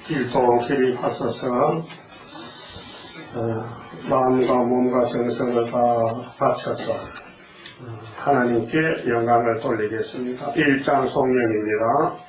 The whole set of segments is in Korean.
일동길이 하소서. 마음과 몸과 정성을 다 바쳐서 하나님께 영광을 돌리겠습니다. 1장 송명입니다.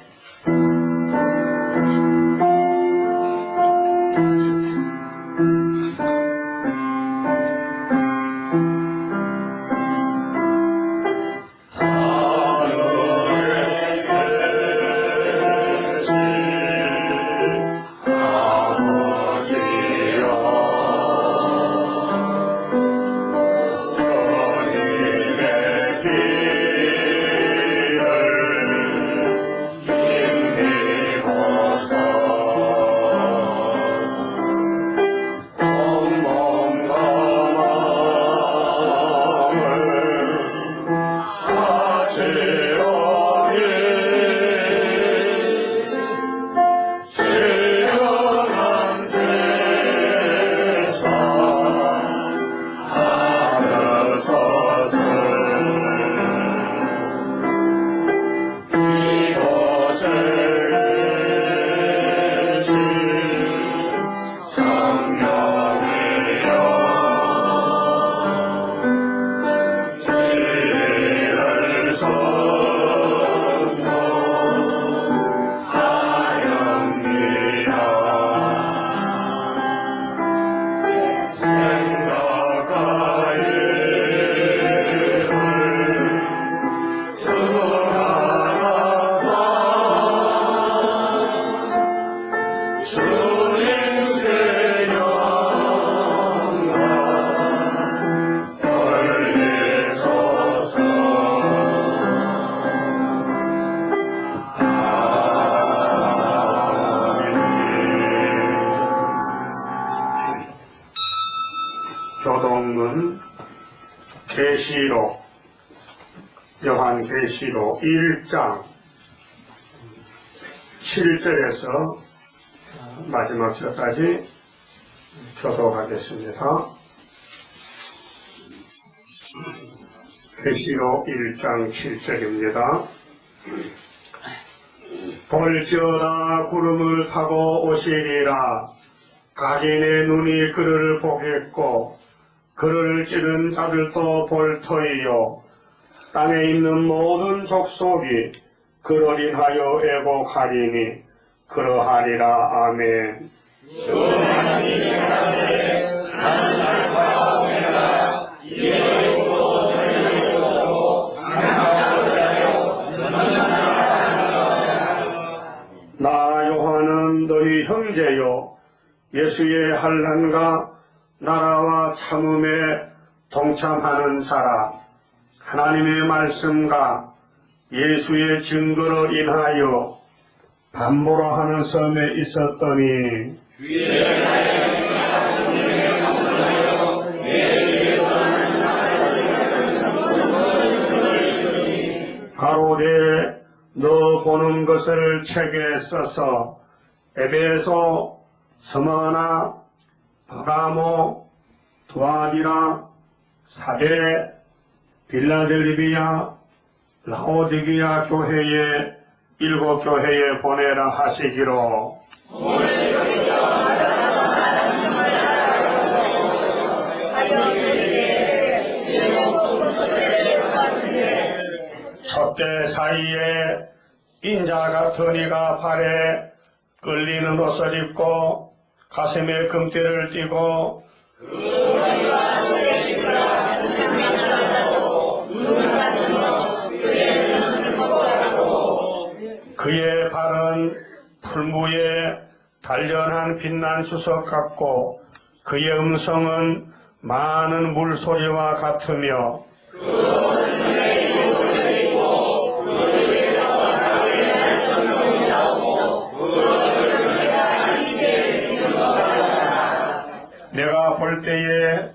교동문 계시록, 요한계시록 1장 7절에서 마지막 절까지 교독하겠습니다. 계시록 1장 7절입니다. 볼지어다 구름을 타고 오시리라. 각인의 눈이 그를 보겠고 그를 찌른 자들도 볼 터이요. 땅에 있는 모든 족속이 그를 인하여 애곡하리니 그러하리라. 아멘. 나 요한은 너희 형제요 예수의 환난과 나라와 참음에 동참하는 자라. 하나님의 말씀과 예수의 증거로 인하여 담보라 하는 섬에 있었더니 가로되 너 보는 것을 책에 써서 에베소, 스마나, 바가모, 두아디라, 사데, 빌라델비아, 라오디기아 교회에 7 교회에 보내라 하시기로. 촛대 사이에 인자 같은 이가 발에 끌리는 옷을 입고 가슴에 금띠를 띠고 그의 발은 풀무에 단련한 빛난 수석 같고 그의 음성은 많은 물소리와 같으며 내가 볼 때에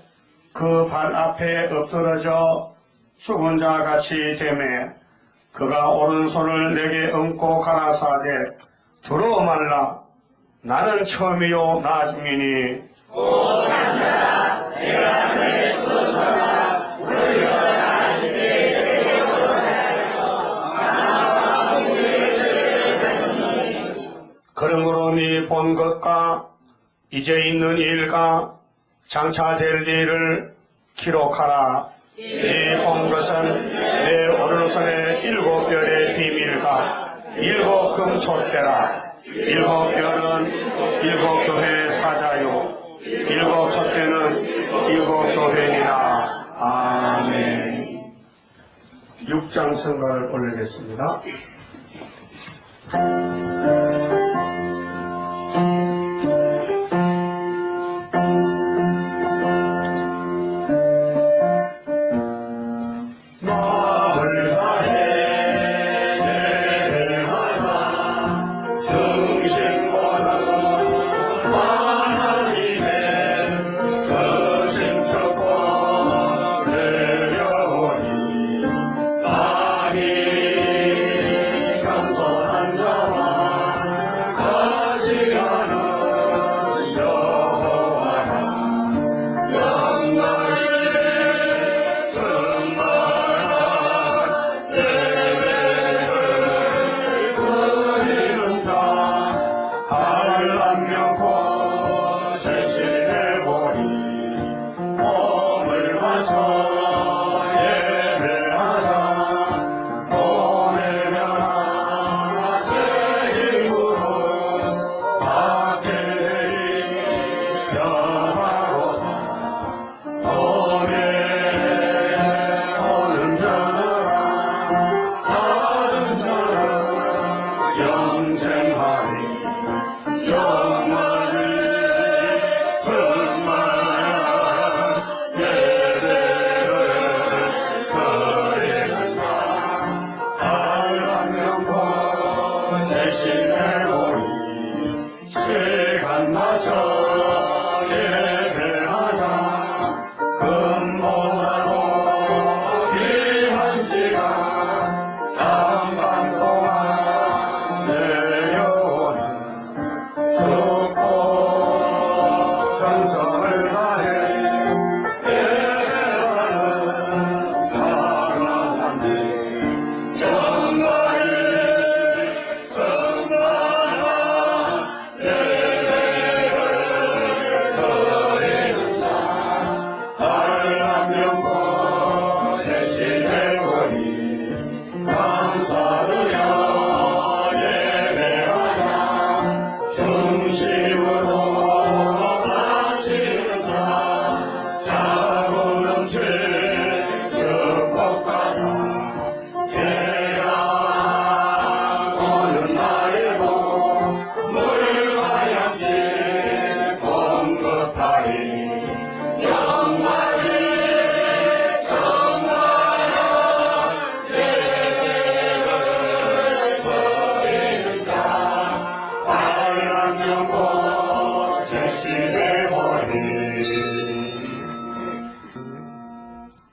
그 발 앞에 엎드러져 죽은 자 같이 되매 그가 오른손을 내게 얹고 가라사대 들어 말라. 나는 처음이요 나중이니 오 남자라 내가 너의 수고서라 울려라 이제 그러므로 네 본 것과 이제 있는 일과 장차 될 일을 기록하라. 네 본 것은 내 오른손의 7별의 비밀과 7금 촛대라. 7별은 7교회 사자요 7 촛대는 7 교회니라. 아멘. 6장 성가를 올리겠습니다.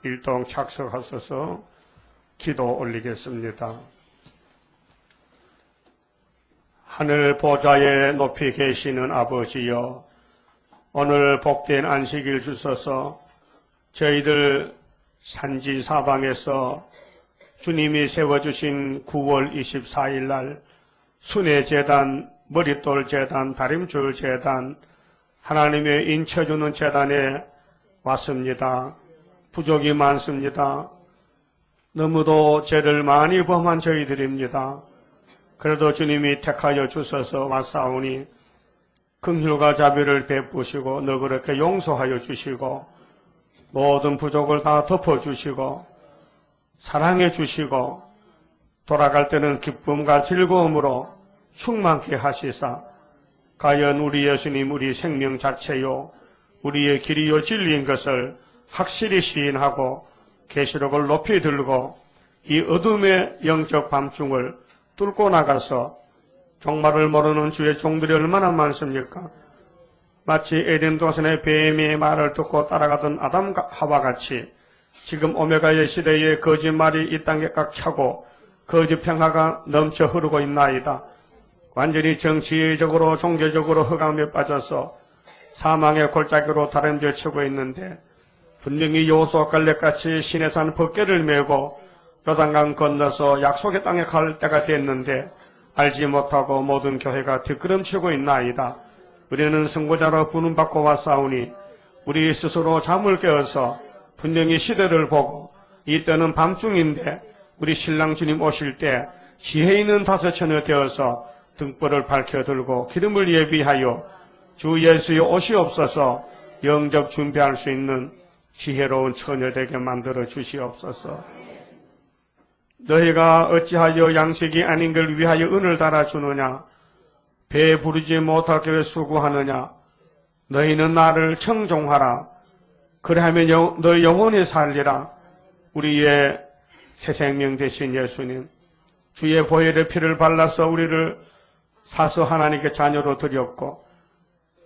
일동 착석하셔서 기도 올리겠습니다. 하늘 보좌에 높이 계시는 아버지여, 오늘 복된 안식일 주셔서 저희들 산지 사방에서 주님이 세워주신 9월 24일 날 순회재단, 머릿돌 재단, 다림줄 재단, 하나님의 인쳐주는 재단에 왔습니다. 부족이 많습니다. 너무도 죄를 많이 범한 저희들입니다. 그래도 주님이 택하여 주셔서 왔사오니 긍휼과 자비를 베푸시고 너그럽게 용서하여 주시고 모든 부족을 다 덮어주시고 사랑해 주시고 돌아갈 때는 기쁨과 즐거움으로 충만케 하시사 과연 우리 예수님 우리 생명 자체요 우리의 길이요 진리인 것을 확실히 시인하고 계시록을 높이 들고 이 어둠의 영적 밤중을 뚫고 나가서 종말을 모르는 주의 종들이 얼마나 많습니까? 마치 에덴 동산의 뱀의 말을 듣고 따라가던 아담 하와 같이 지금 오메가의 시대에 거짓말이 이 땅에 꽉 차고 거짓 평화가 넘쳐 흐르고 있나이다. 완전히 정치적으로 종교적으로 흑암에 빠져서 사망의 골짜기로 다름져 치고 있는데 분명히 여호수아 갈렙같이 시내산 벗개를 메고 요단강 건너서 약속의 땅에 갈 때가 됐는데 알지 못하고 모든 교회가 뒷걸음치고 있나이다. 우리는 선고자로 부름받고 왔사오니 우리 스스로 잠을 깨어서 분명히 시대를 보고 이 때는 밤중인데 우리 신랑 주님 오실 때 지혜 있는 다섯 처녀 되어서 등불을 밝혀들고 기름을 예비하여 주 예수의 오시옵소서 영접 준비할 수 있는 지혜로운 처녀 되게 만들어 주시옵소서. 너희가 어찌하여 양식이 아닌 걸 위하여 은을 달아주느냐? 배 부르지 못하게 왜 수고하느냐? 너희는 나를 청종하라. 그리하면 너희 영원히 살리라. 우리의 새 생명 되신 예수님, 주의 보혈의 피를 발라서 우리를 사서 하나님께 자녀로 드렸고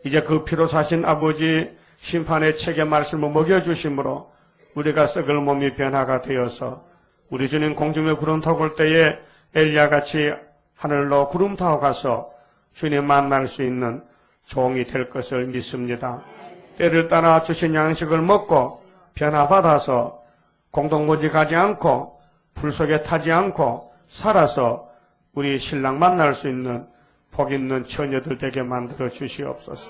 이제 그 피로 사신 아버지 심판의 책의 말씀을 먹여주심으로 우리가 썩을 몸이 변화가 되어서 우리 주님 공중에 구름 타고 올 때에 엘리야같이 하늘로 구름 타고 가서 주님 만날 수 있는 종이 될 것을 믿습니다. 때를 따라 주신 양식을 먹고 변화받아서 공동모지 가지 않고 불 속에 타지 않고 살아서 우리 신랑 만날 수 있는 복 있는 처녀들 되게 만들어 주시옵소서.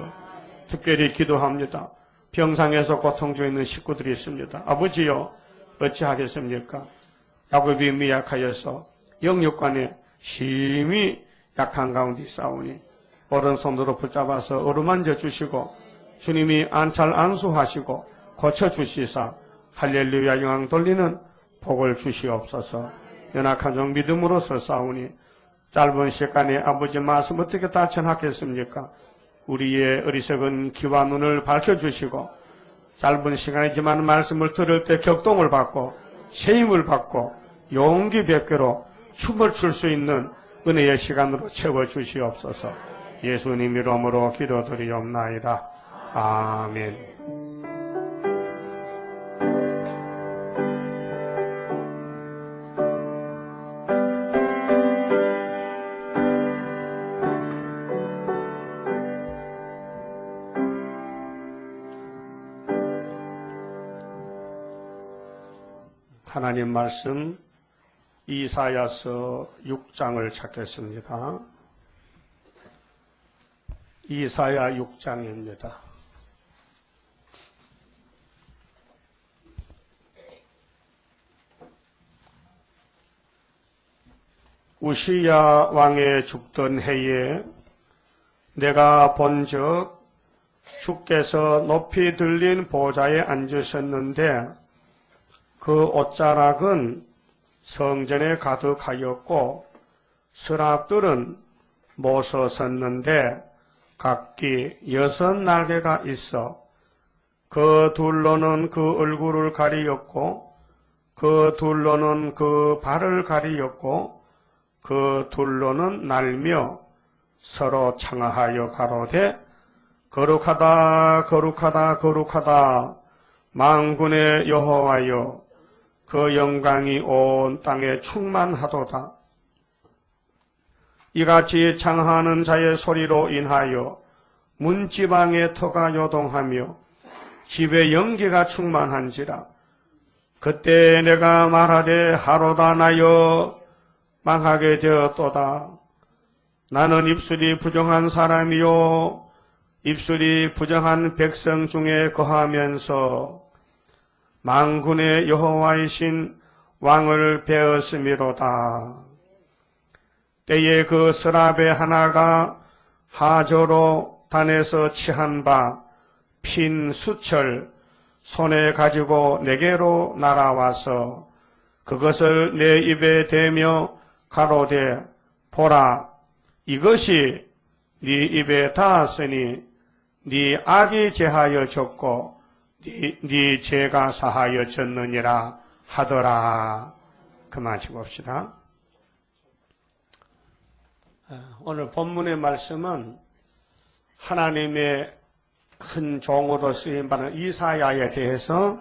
특별히 기도합니다. 병상에서 고통 중에 있는 식구들이 있습니다. 아버지요, 어찌하겠습니까? 야곱이 미약하여서 영육간에 심히 약한 가운데 싸우니 오른손으로 붙잡아서 어루만져 주시고 주님이 안찰 안수하시고 고쳐주시사 할렐루야 영광 돌리는 복을 주시옵소서. 연약한 종 믿음으로서 싸우니 짧은 시간에 아버지 말씀 어떻게 다 전하겠습니까? 우리의 어리석은 귀와 눈을 밝혀주시고 짧은 시간이지만 말씀을 들을 때 격동을 받고 세임을 받고 용기 뵙기로 춤을 출 수 있는 은혜의 시간으로 채워주시옵소서. 예수님 이름으로 기도드리옵나이다. 아멘. 하나님 말씀 이사야서 6장을 찾겠습니다. 이사야 6장입니다. 우시야 왕의 죽던 해에 내가 본즉 주께서 높이 들린 보좌에 앉으셨는데 그 옷자락은 성전에 가득하였고 서랍들은 모서 섰는데 각기 6날개가 있어 그 둘로는 그 얼굴을 가리었고 그 둘로는 그 발을 가리었고 그 둘로는 날며 서로 창하여 가로되 거룩하다 거룩하다 거룩하다 만군의 여호와여 그 영광이 온 땅에 충만하도다. 이같이 창하는 자의 소리로 인하여 문지방의 터가 요동하며 집에 연기가 충만한지라. 그때 내가 말하되 하로다 나여 망하게 되었도다. 나는 입술이 부정한 사람이요 입술이 부정한 백성 중에 거하면서 만군의 여호와이신 왕을 배었음이로다. 때에 그 서랍의 하나가 하저로 단에서 취한 바 핀 수철 손에 가지고 내게로 날아와서 그것을 내 입에 대며 가로되 보라 이것이 네 입에 닿았으니 네 악이 제하여 졌고 네 죄가 사하여 졌느니라 하더라. 그만 치봅시다. 오늘 본문의 말씀은 하나님의 큰 종으로 쓰임받는 이사야에 대해서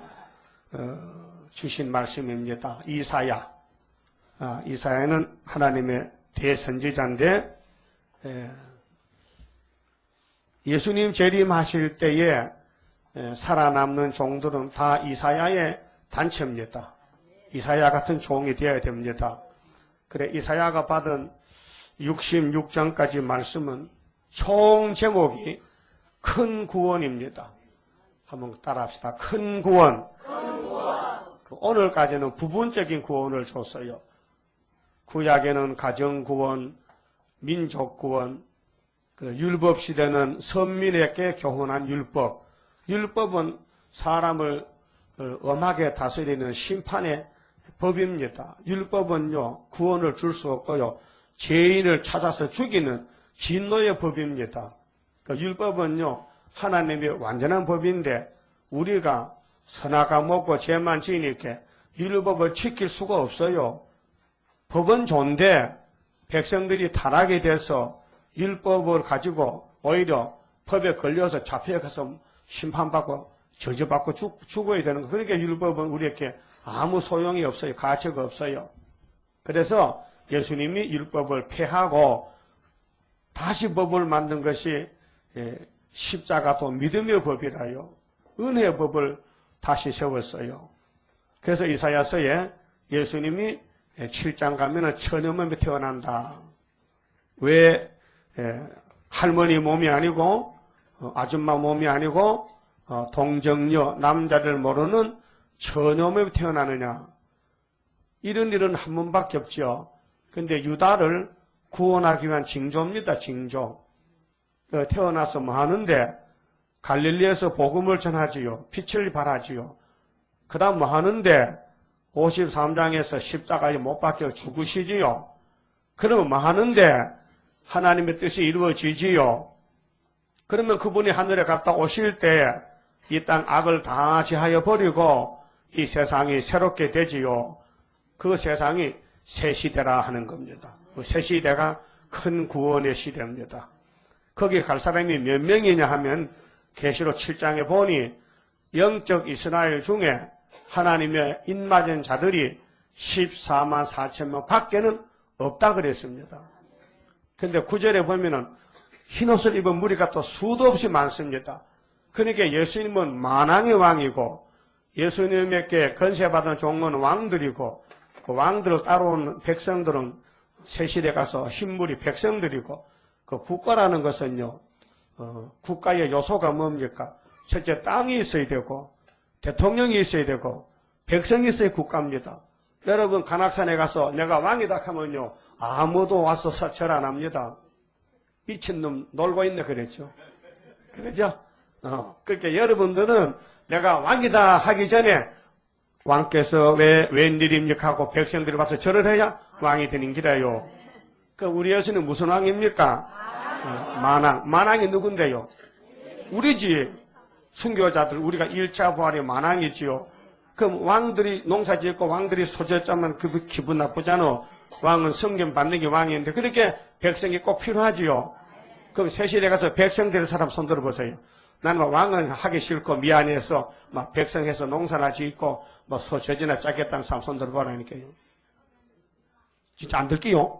주신 말씀입니다. 이사야는 하나님의 대선지자인데 예수님 재림하실 때에 살아남는 종들은 다 이사야의 단체입니다. 이사야 같은 종이 되어야 됩니다. 그래 이사야가 받은 66장까지 말씀은 총 제목이 큰 구원입니다. 한번 따라합시다. 큰 구원. 오늘까지는 부분적인 구원을 줬어요. 구약에는 가정구원, 민족구원, 율법시대는 선민에게 교훈한 율법. 율법은 사람을 엄하게 다스리는 심판의 법입니다. 율법은요, 구원을 줄 수 없고요, 죄인을 찾아서 죽이는 진노의 법입니다. 율법은요, 하나님의 완전한 법인데 우리가 선악과 먹고 죄만 지으니까 율법을 지킬 수가 없어요. 법은 좋은데 백성들이 타락이 돼서 율법을 가지고 오히려 법에 걸려서 잡혀가서 심판받고 저주받고 죽어야 되는 거. 그러니까 율법은 우리에게 아무 소용이 없어요. 가치가 없어요. 그래서 예수님이 율법을 폐하고 다시 법을 만든 것이 십자가도 믿음의 법이라요. 은혜의 법을 다시 세웠어요. 그래서 이사야서에 예수님이 7장 가면은 처녀 몸에 태어난다. 왜 할머니 몸이 아니고 아줌마 몸이 아니고 동정녀 남자를 모르는 처녀 몸에 태어나느냐. 이런 일은 한 번밖에 없죠. 근데 유다를 구원하기 위한 징조입니다. 징조. 태어나서 뭐 하는데 갈릴리에서 복음을 전하지요. 빛을 발하지요. 그 다음 뭐 하는데 53장에서 십자가에 못 박혀 죽으시지요. 그러면 뭐 하는데 하나님의 뜻이 이루어지지요. 그러면 그분이 하늘에 갔다 오실 때 이 땅 악을 다 제하여 버리고 이 세상이 새롭게 되지요. 그 세상이 새 시대라 하는 겁니다. 그 새 시대가 큰 구원의 시대입니다. 거기 갈 사람이 몇 명이냐 하면 계시록 7장에 보니 영적 이스라엘 중에 하나님의 입맞은 자들이 14만 4천 명 밖에는 없다 그랬습니다. 근데 9절에 보면은 흰옷을 입은 무리가 또 수도 없이 많습니다. 그러니까 예수님은 만왕의 왕이고 예수님에게 건세받은 종은 왕들이고 그 왕들을 따라온 백성들은 새시대 가서 흰물이 백성들이고 그 국가라는 것은요, 국가의 요소가 뭡니까? 첫째 땅이 있어야 되고 대통령이 있어야 되고 백성이 있어야 국가입니다. 여러분 관악산에 가서 내가 왕이다 하면요 아무도 와서 절 안 합니다. 미친놈 놀고 있네 그랬죠. 그렇죠? 그러니까 여러분들은 내가 왕이다 하기 전에 왕께서 왜 웬일입니까 하고 백성들이 와서 절을 해야 왕이 되는 기라요. 그 우리 예수는 무슨 왕입니까? 만왕. 만왕이 누군데요? 우리지. 순교자들 우리가 1차 부활이 만왕이지요. 그럼 왕들이 농사 짓고 왕들이 소졌자면 그 기분 나쁘잖아. 왕은 성경 받는 게 왕인데 그렇게 백성이 꼭 필요하지요. 그럼 새시대 가서 백성 될 사람 손 들어보세요. 나는 왕은 하기 싫고 미안해서 막 백성해서 농사나 짓고 뭐 소젖이나 짜겠다는 사람 손 들어보라니까요. 진짜 안 들게요.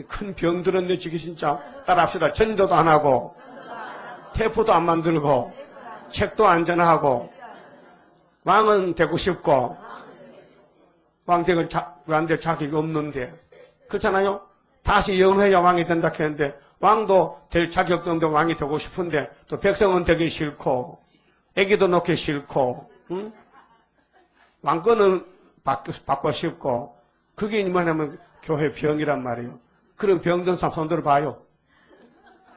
큰 병 들었네 지금 진짜. 따라합시다. 전도도 안 하고 테이프도 안 만들고 책도 안 전하고 왕은 되고 싶고 왕 되고 왕 될 자격이 없는데 그렇잖아요. 다시 영회야 왕이 된다 했는데 왕도 될 자격도 없는데 왕이 되고 싶은데 또 백성은 되기 싫고 애기도 놓기 싫고 응? 왕권은 받고 싶고 그게 뭐냐면 교회 병이란 말이에요. 그런 병든 사람 손들어 봐요.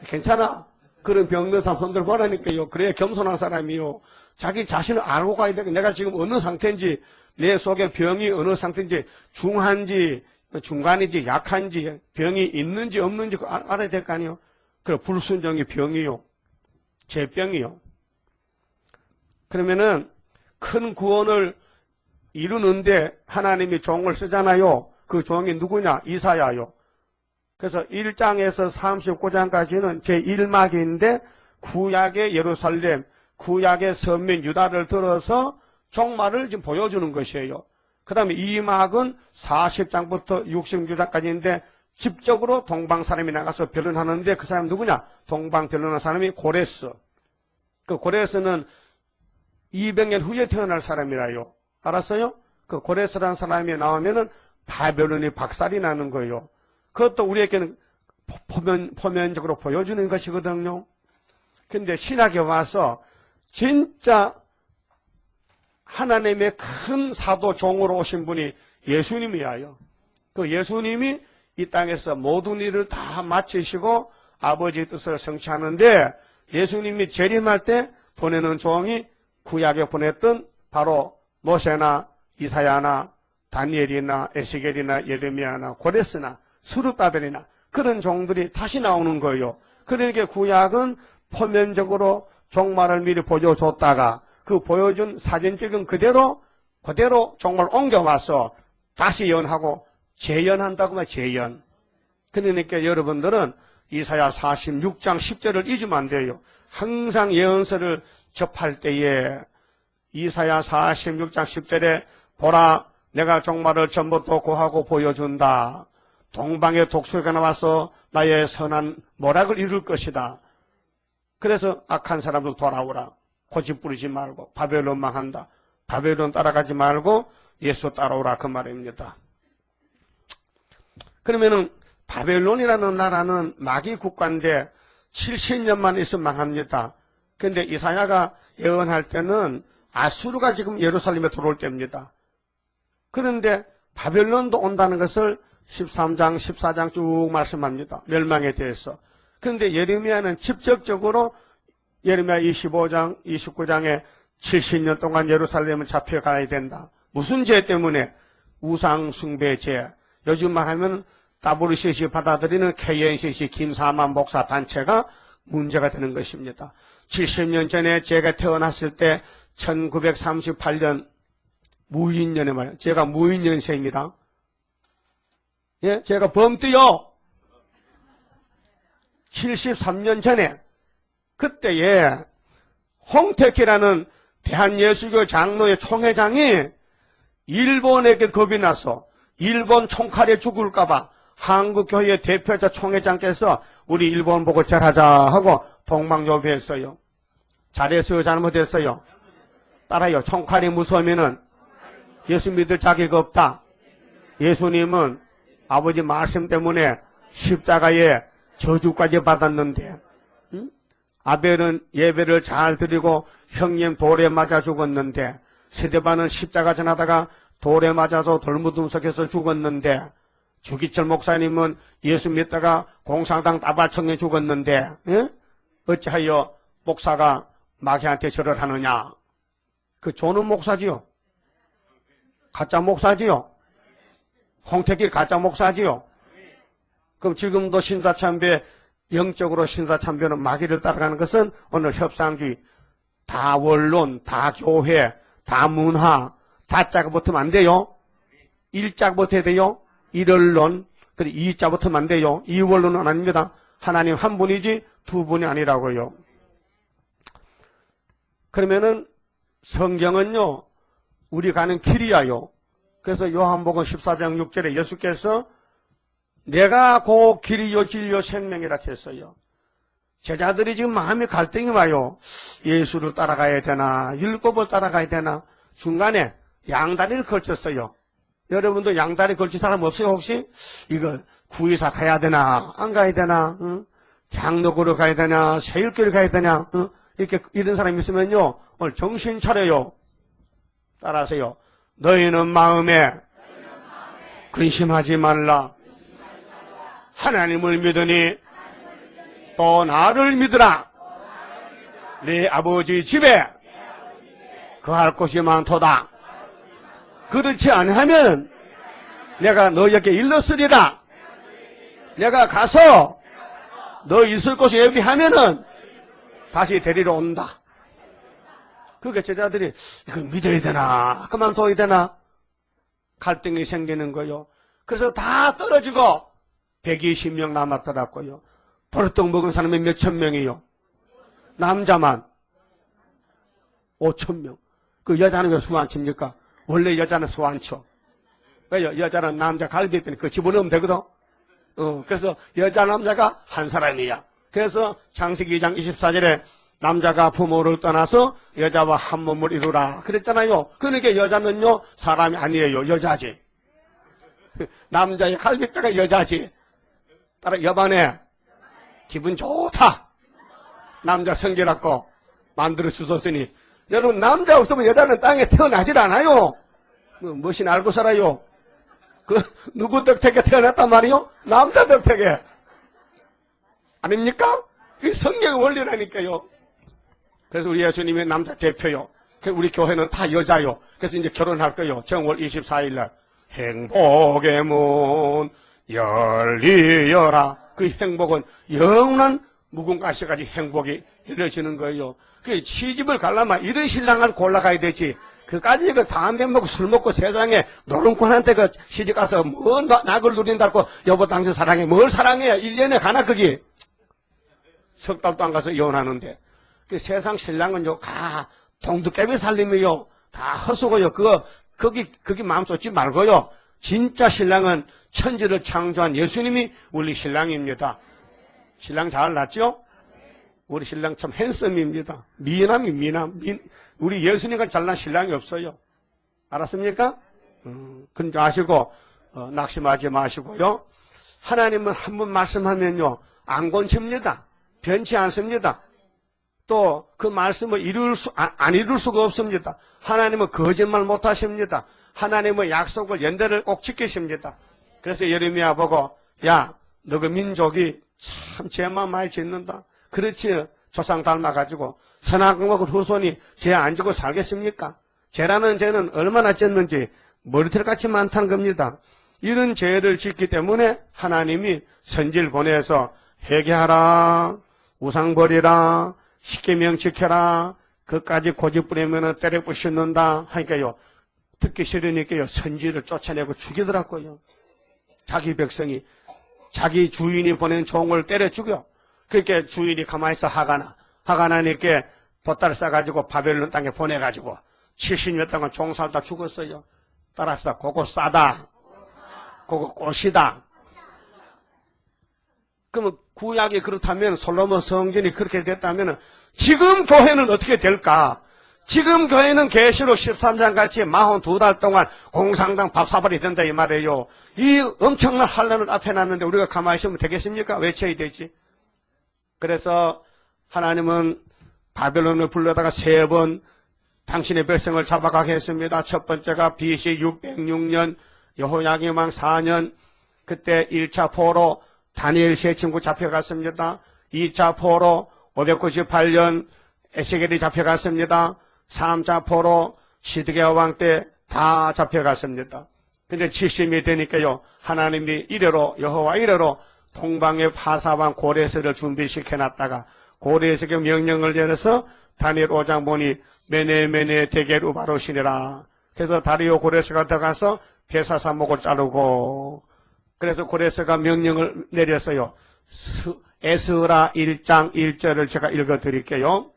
괜찮아? 그런 병든 사람 손들어 보라니까요. 그래야 겸손한 사람이요. 자기 자신을 알고 가야 돼. 내가 지금 어느 상태인지 내 속에 병이 어느 상태인지 중한지 중간인지 약한지 병이 있는지 없는지 알아야 될 거 아니에요. 그래 불순종이 병이요. 죄병이요. 그러면은 큰 구원을 이루는데 하나님이 종을 쓰잖아요. 그 종이 누구냐? 이사야요. 그래서 1장에서 39장까지는 제1막인데 구약의 예루살렘, 구약의 선민 유다를 들어서 종말을 지금 보여주는 것이에요. 그 다음에 2막은 40장부터 66장까지인데 집적으로 동방 사람이 나가서 변론하는데 그 사람이 누구냐? 동방 변론한 사람이 고레스. 그 고레스는 200년 후에 태어날 사람이라요. 알았어요? 그 고레스라는 사람이 나오면은 바벨론이 박살이 나는 거예요. 그것도 우리에게는 포면적으로 보여주는 것이거든요. 근데 신학에 와서 진짜 하나님의 큰 사도 종으로 오신 분이 예수님이에요. 그 예수님이 이 땅에서 모든 일을 다 마치시고 아버지의 뜻을 성취하는데 예수님이 재림할 때 보내는 종이 구약에 보냈던 바로 모세나 이사야나 다니엘이나 에스겔이나 예레미야나 고레스나 스룹바벨이나 그런 종들이 다시 나오는 거예요. 그러니까 구약은 표면적으로 종말을 미리 보여줬다가 그 보여준 사진 찍은 그대로 종말 옮겨와서 다시 예언하고 재연한다고 말 재연. 그러니까 여러분들은 이사야 46장 10절을 잊으면 안 돼요. 항상 예언서를 접할 때에 이사야 46장 10절에 보라 내가 종말을 전부터 고하고 보여준다. 동방의 독수리가 나와서 나의 선한 모락을 이룰 것이다. 그래서 악한 사람들 돌아오라. 고집 부리지 말고 바벨론 망한다. 바벨론 따라가지 말고 예수 따라오라 그 말입니다. 그러면은 바벨론이라는 나라는 마귀 국가인데 70년만 있으면 망합니다. 그런데 이사야가 예언할 때는 아수르가 지금 예루살렘에 들어올 때입니다. 그런데 바벨론도 온다는 것을 13장, 14장 쭉 말씀합니다. 멸망에 대해서. 그런데 예레미야는 직접적으로 예레미야 25장, 29장에 70년 동안 예루살렘을 잡혀가야 된다. 무슨 죄 때문에? 우상 숭배 죄. 요즘만 하면 WCC 받아들이는 KNCC 김사만 목사 단체가 문제가 되는 것입니다. 70년 전에 제가 태어났을 때 1938년 무인년에 말이에요. 제가 무인년생입니다. 예, 제가 범띠요. 73년 전에 그때에 홍택기라는 대한예수교 장로의 총회장이 일본에게 겁이 나서 일본 총칼에 죽을까봐 한국교회 대표자 총회장께서 우리 일본 보고 절하자 하고 동방요배했어요. 잘했어요? 잘못했어요? 따라요. 총칼이 무서우면은 예수 믿을 자격이 없다. 예수님은 아버지 말씀 때문에 십자가에 저주까지 받았는데 아벨은 예배를 잘 드리고 형님 돌에 맞아 죽었는데 스데반은 십자가 전하다가 돌에 맞아서 돌무덤 속에서 죽었는데 주기철 목사님은 예수 믿다가 공산당 다발청에 죽었는데 어찌하여 목사가 마귀한테 절을 하느냐. 그 조는 목사지요. 가짜 목사지요. 홍택길 가짜 목사지요. 그럼 지금도 신사참배 영적으로 신사참배는 마귀를 따라가는 것은 오늘 협상주의 다 원론 다 교회 다 문화 다자가 붙으면 안 돼요. 일자가 붙어야 돼요. 일언론 그리고 이자 붙으면 안 돼요. 이원론은 아닙니다. 하나님 한 분이지 두 분이 아니라고요. 그러면은 성경은요 우리 가는 길이야요. 그래서 요한복음 14장 6절에 예수께서 내가 그 길이요 진리요 생명이라 했어요. 제자들이 지금 마음이 갈등이 와요. 예수를 따라가야 되나 율법을 따라가야 되나 중간에 양다리를 걸쳤어요. 여러분도 양다리 걸친 사람 없어요 혹시? 이거 구의사 가야 되나 안 가야 되나 장로교로 가야 되나 세율교로 가야 되나 이렇게 이런 사람이 있으면요 오늘 정신 차려요. 따라하세요. 너희는 마음에 근심하지 말라. 하나님을 믿으니 또 나를 믿으라. 네 아버지 집에 거할 곳이 많도다. 그렇지 않으면 내가 너에게 일렀으리라. 내가 가서 너 있을 곳에 예비하면은 다시 데리러 온다. 그게 제자들이 이거 믿어야 되나 그만둬야 되나 갈등이 생기는 거요. 그래서 다 떨어지고 120명 남았더라고요. 버릇떡 먹은 사람이 몇천 명이요. 남자만 5,000명. 그 여자는 왜 수 안 칩니까? 원래 여자는 수 안 쳐. 왜요? 여자는 남자 갈비 있더니 그 집어넣으면 되거든. 그래서 여자 남자가 한 사람이야. 그래서 창세기 2장 24절에 남자가 부모를 떠나서 여자와 한 몸을 이루라 그랬잖아요. 그러니까 여자는요 사람이 아니에요. 여자지. 남자의 갈비뼈가 여자지. 따라 여반에 기분 좋다. 남자 성질났고 만들어 주셨으니 여러분 남자 없으면 여자는 땅에 태어나질 않아요. 무엇이나 알고 살아요. 그 누구 덕택에 태어났단 말이요? 남자 덕택에. 아닙니까? 그 성경의 원리라니까요. 그래서 우리 예수님이 남자 대표요. 우리 교회는 다 여자요. 그래서 이제 결혼할 거요. 정월 24일 날 행복의 문 열리여라. 그 행복은 영원한 무궁가시까지 행복이 이루어지는 거예요. 그 시집을 가려면 이런 신랑을 골라가야 되지. 그까지 그 담배 먹고 술 먹고 세상에 노름꾼한테 그 시집 가서 뭐 낙을 누린다고 여보 당신 사랑해. 뭘 사랑해? 1년에 가나 그게. 석 달도 안 가서 이혼하는데. 그 세상 신랑은요, 다 동두깨비 살림이요. 다 허수고요. 거기 마음 쏟지 말고요. 진짜 신랑은 천지를 창조한 예수님이 우리 신랑입니다. 신랑 잘 났죠? 우리 신랑 참 핸섬입니다. 미남. 우리 예수님과 잘난 신랑이 없어요. 알았습니까? 근데 아시고, 낙심하지 마시고요. 하나님은 한 번 말씀하면요, 안 건칩니다. 변치 않습니다. 또 그 말씀을 안 이룰 수가 없습니다. 하나님은 거짓말 못 하십니다. 하나님은 약속을 연대를 꼭 지키십니다. 그래서 예레미야 보고, 야, 너 그 민족이 참 죄만 많이 짓는다. 그렇지. 조상 닮아가지고 선악과의 후손이 죄 안 지고 살겠습니까? 죄라는 죄는 얼마나 졌는지 머리털같이 많다는 겁니다. 이런 죄를 짓기 때문에 하나님이 선지를 보내서 회개하라, 우상 버리라, 십계명 지켜라, 그까지 고집 부리면 때려 부시는다 하니까요. 듣기 싫으니까요. 선지를 쫓아내고 죽이더라고요. 자기 백성이 자기 주인이 보낸 종을 때려 죽여. 그렇게 주인이 가만히 있어 하가나니까 보따리 싸가지고 바벨론 땅에 보내가지고 70년 동안 종살다 죽었어요. 따라서 그거 싸다. 그거 꽃이다. 그러면 구약이 그렇다면 솔로몬 성전이 그렇게 됐다면 지금 교회는 어떻게 될까? 지금 교회는 계시록 13장 같이 42달 동안 공상당 밥사발이 된다 이 말이에요. 이 엄청난 환란을 앞에 놨는데 우리가 가만히 있으면 되겠습니까? 외쳐야 되지. 그래서 하나님은 바벨론을 불러다가 3번 당신의 백성을 잡아가게 했습니다. 첫 번째가 BC 606년 여호야김 왕 4년 그때 1차 포로 다니엘 세 친구 잡혀갔습니다. 2차 포로 598년 에스겔이 잡혀갔습니다. 3차 포로 시드기야 왕 때 다 잡혀갔습니다. 근데 70이 되니까요. 하나님이 이래로 여호와 이래로 동방의 파사왕 고레스를 준비시켜놨다가 고레스에게 명령을 내려서 다니엘 5장 보니 메네 대게로 바로시니라. 그래서 다리오 고레스가 들어가서 베사사목을 자르고 그래서 고레스가 명령을 내렸어요. 에스라 1장 1절을 제가 읽어드릴게요.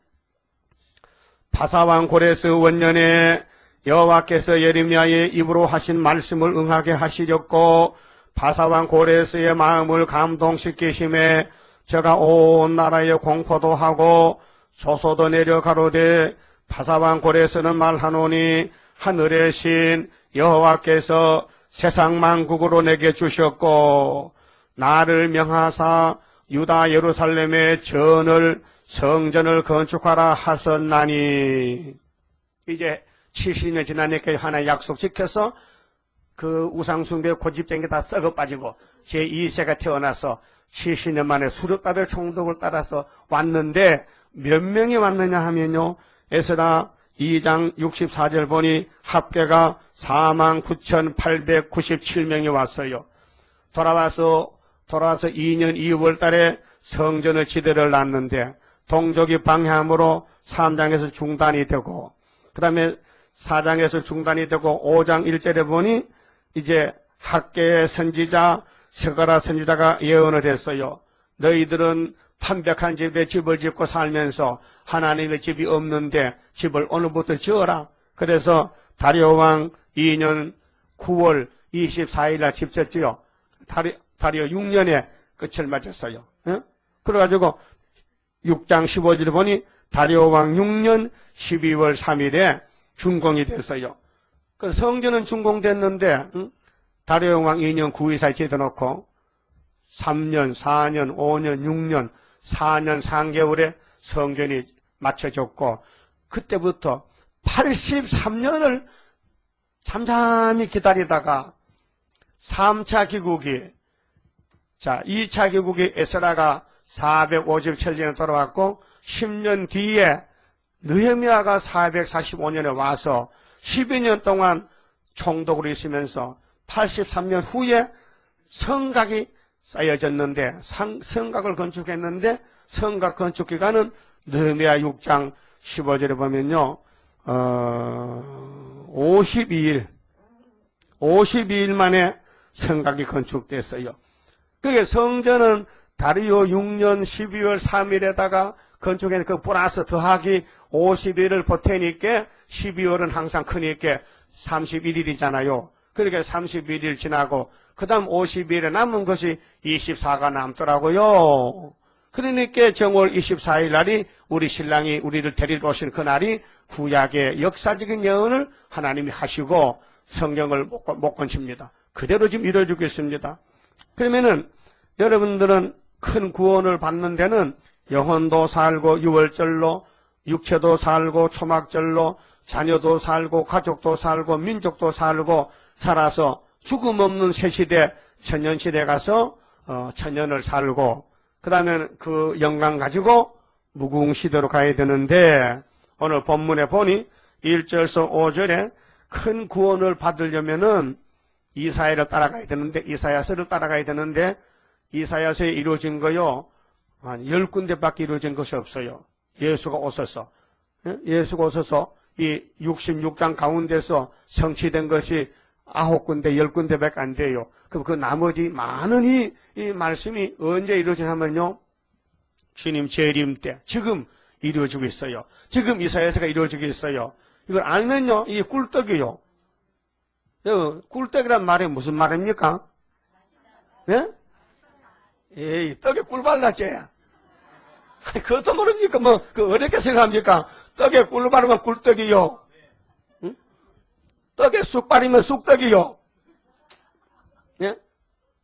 파사왕 고레스 원년에 여호와께서 예레미야의 입으로 하신 말씀을 응하게 하시렸고 파사왕 고레스의 마음을 감동시키심에 저가 온 나라에 공포도 하고 소소도 내려 가로되 파사왕 고레스는 말하노니 하늘의 신 여호와께서 세상 만국으로 내게 주셨고 나를 명하사 유다 예루살렘의 성전을 건축하라 하셨나니. 이제 70년 지나니까 하나 약속 지켜서 그 우상숭배 고집된 게 다 썩어 빠지고 제2세가 태어나서 70년 만에 수렵받을 총독을 따라서 왔는데 몇 명이 왔느냐 하면요. 에스라 2장 64절 보니 합계가 49,897명이 왔어요. 돌아와서 2년 2월 달에 성전의 지대를 놨는데 동족이 방해함으로 3장에서 중단이 되고 그 다음에 4장에서 중단이 되고 5장 1절에 보니 이제 학계의 선지자 스가랴 선지자가 예언을 했어요. 너희들은 판벽한 집에 집을 짓고 살면서 하나님의 집이 없는데 집을 오늘부터 지어라. 그래서 다리오 왕 2년 9월 24일 날 집 짓지요. 다리오 6년에 끝을 맞았어요. 그래가지고 6장 15절 보니 다리오 왕 6년 12월 3일에 준공이 됐어요. 그 성전은 준공됐는데 다리오 왕 2년 9일 사이 지어놓고 3년, 4년, 5년, 6년, 4년 3개월에 성전이 마쳐졌고 그때부터 83년을 잠잠히 기다리다가 3차 기국이 2차 기국이 에스라가 457년에 돌아왔고 10년 뒤에 느헤미야가 445년에 와서 12년 동안 총독으로 있으면서 83년 후에 성곽이 쌓여졌는데 성곽을 건축했는데 성곽 건축 기간은 느헤미야 6장 15절에 보면요 52일 만에 성곽이 건축됐어요. 그게 성전은 다리오 6년 12월 3일에다가 건축에 그 플러스 더하기 50일을 보태니까 12월은 항상 크니까 31일이잖아요. 그러니까 31일 지나고 그 다음 50일에 남은 것이 24가 남더라고요. 그러니까 정월 24일 날이 우리 신랑이 우리를 데리러 오신 그날이 구약의 역사적인 예언을 하나님이 하시고 성경을 못 건칩니다. 그대로 지금 이루어지고 있습니다. 그러면은 여러분들은 큰 구원을 받는 데는 영혼도 살고 유월절로 육체도 살고 초막절로 자녀도 살고 가족도 살고 민족도 살고 살아서 죽음 없는 새시대 천년시대 가서 천년을 살고 그 다음에 그 영광 가지고 무궁시대로 가야 되는데 오늘 본문에 보니 1절에서 5절에 큰 구원을 받으려면은 이사야를 따라가야 되는데 이사야서를 따라가야 되는데 이사야서에 이루어진 거요 한 10군데밖에 이루어진 것이 없어요. 예수가 오셔서 예수가 오셔서 이 66장 가운데서 성취된 것이 9군데 10군데밖에 안 돼요. 그럼 그 나머지 많은 이 말씀이 언제 이루어지냐면요 주님 재림 때 지금 이루어지고 있어요. 지금 이사야서가 이루어지고 있어요. 이걸 알면요 이게 꿀떡이요. 꿀떡이란 말이 무슨 말입니까? 예? 에이, 떡에 꿀 발랐지. 그것도 모릅니까? 어렵게 생각합니까? 떡에 꿀 바르면 꿀떡이요. 응? 떡에 쑥 바르면 쑥떡이요. 예?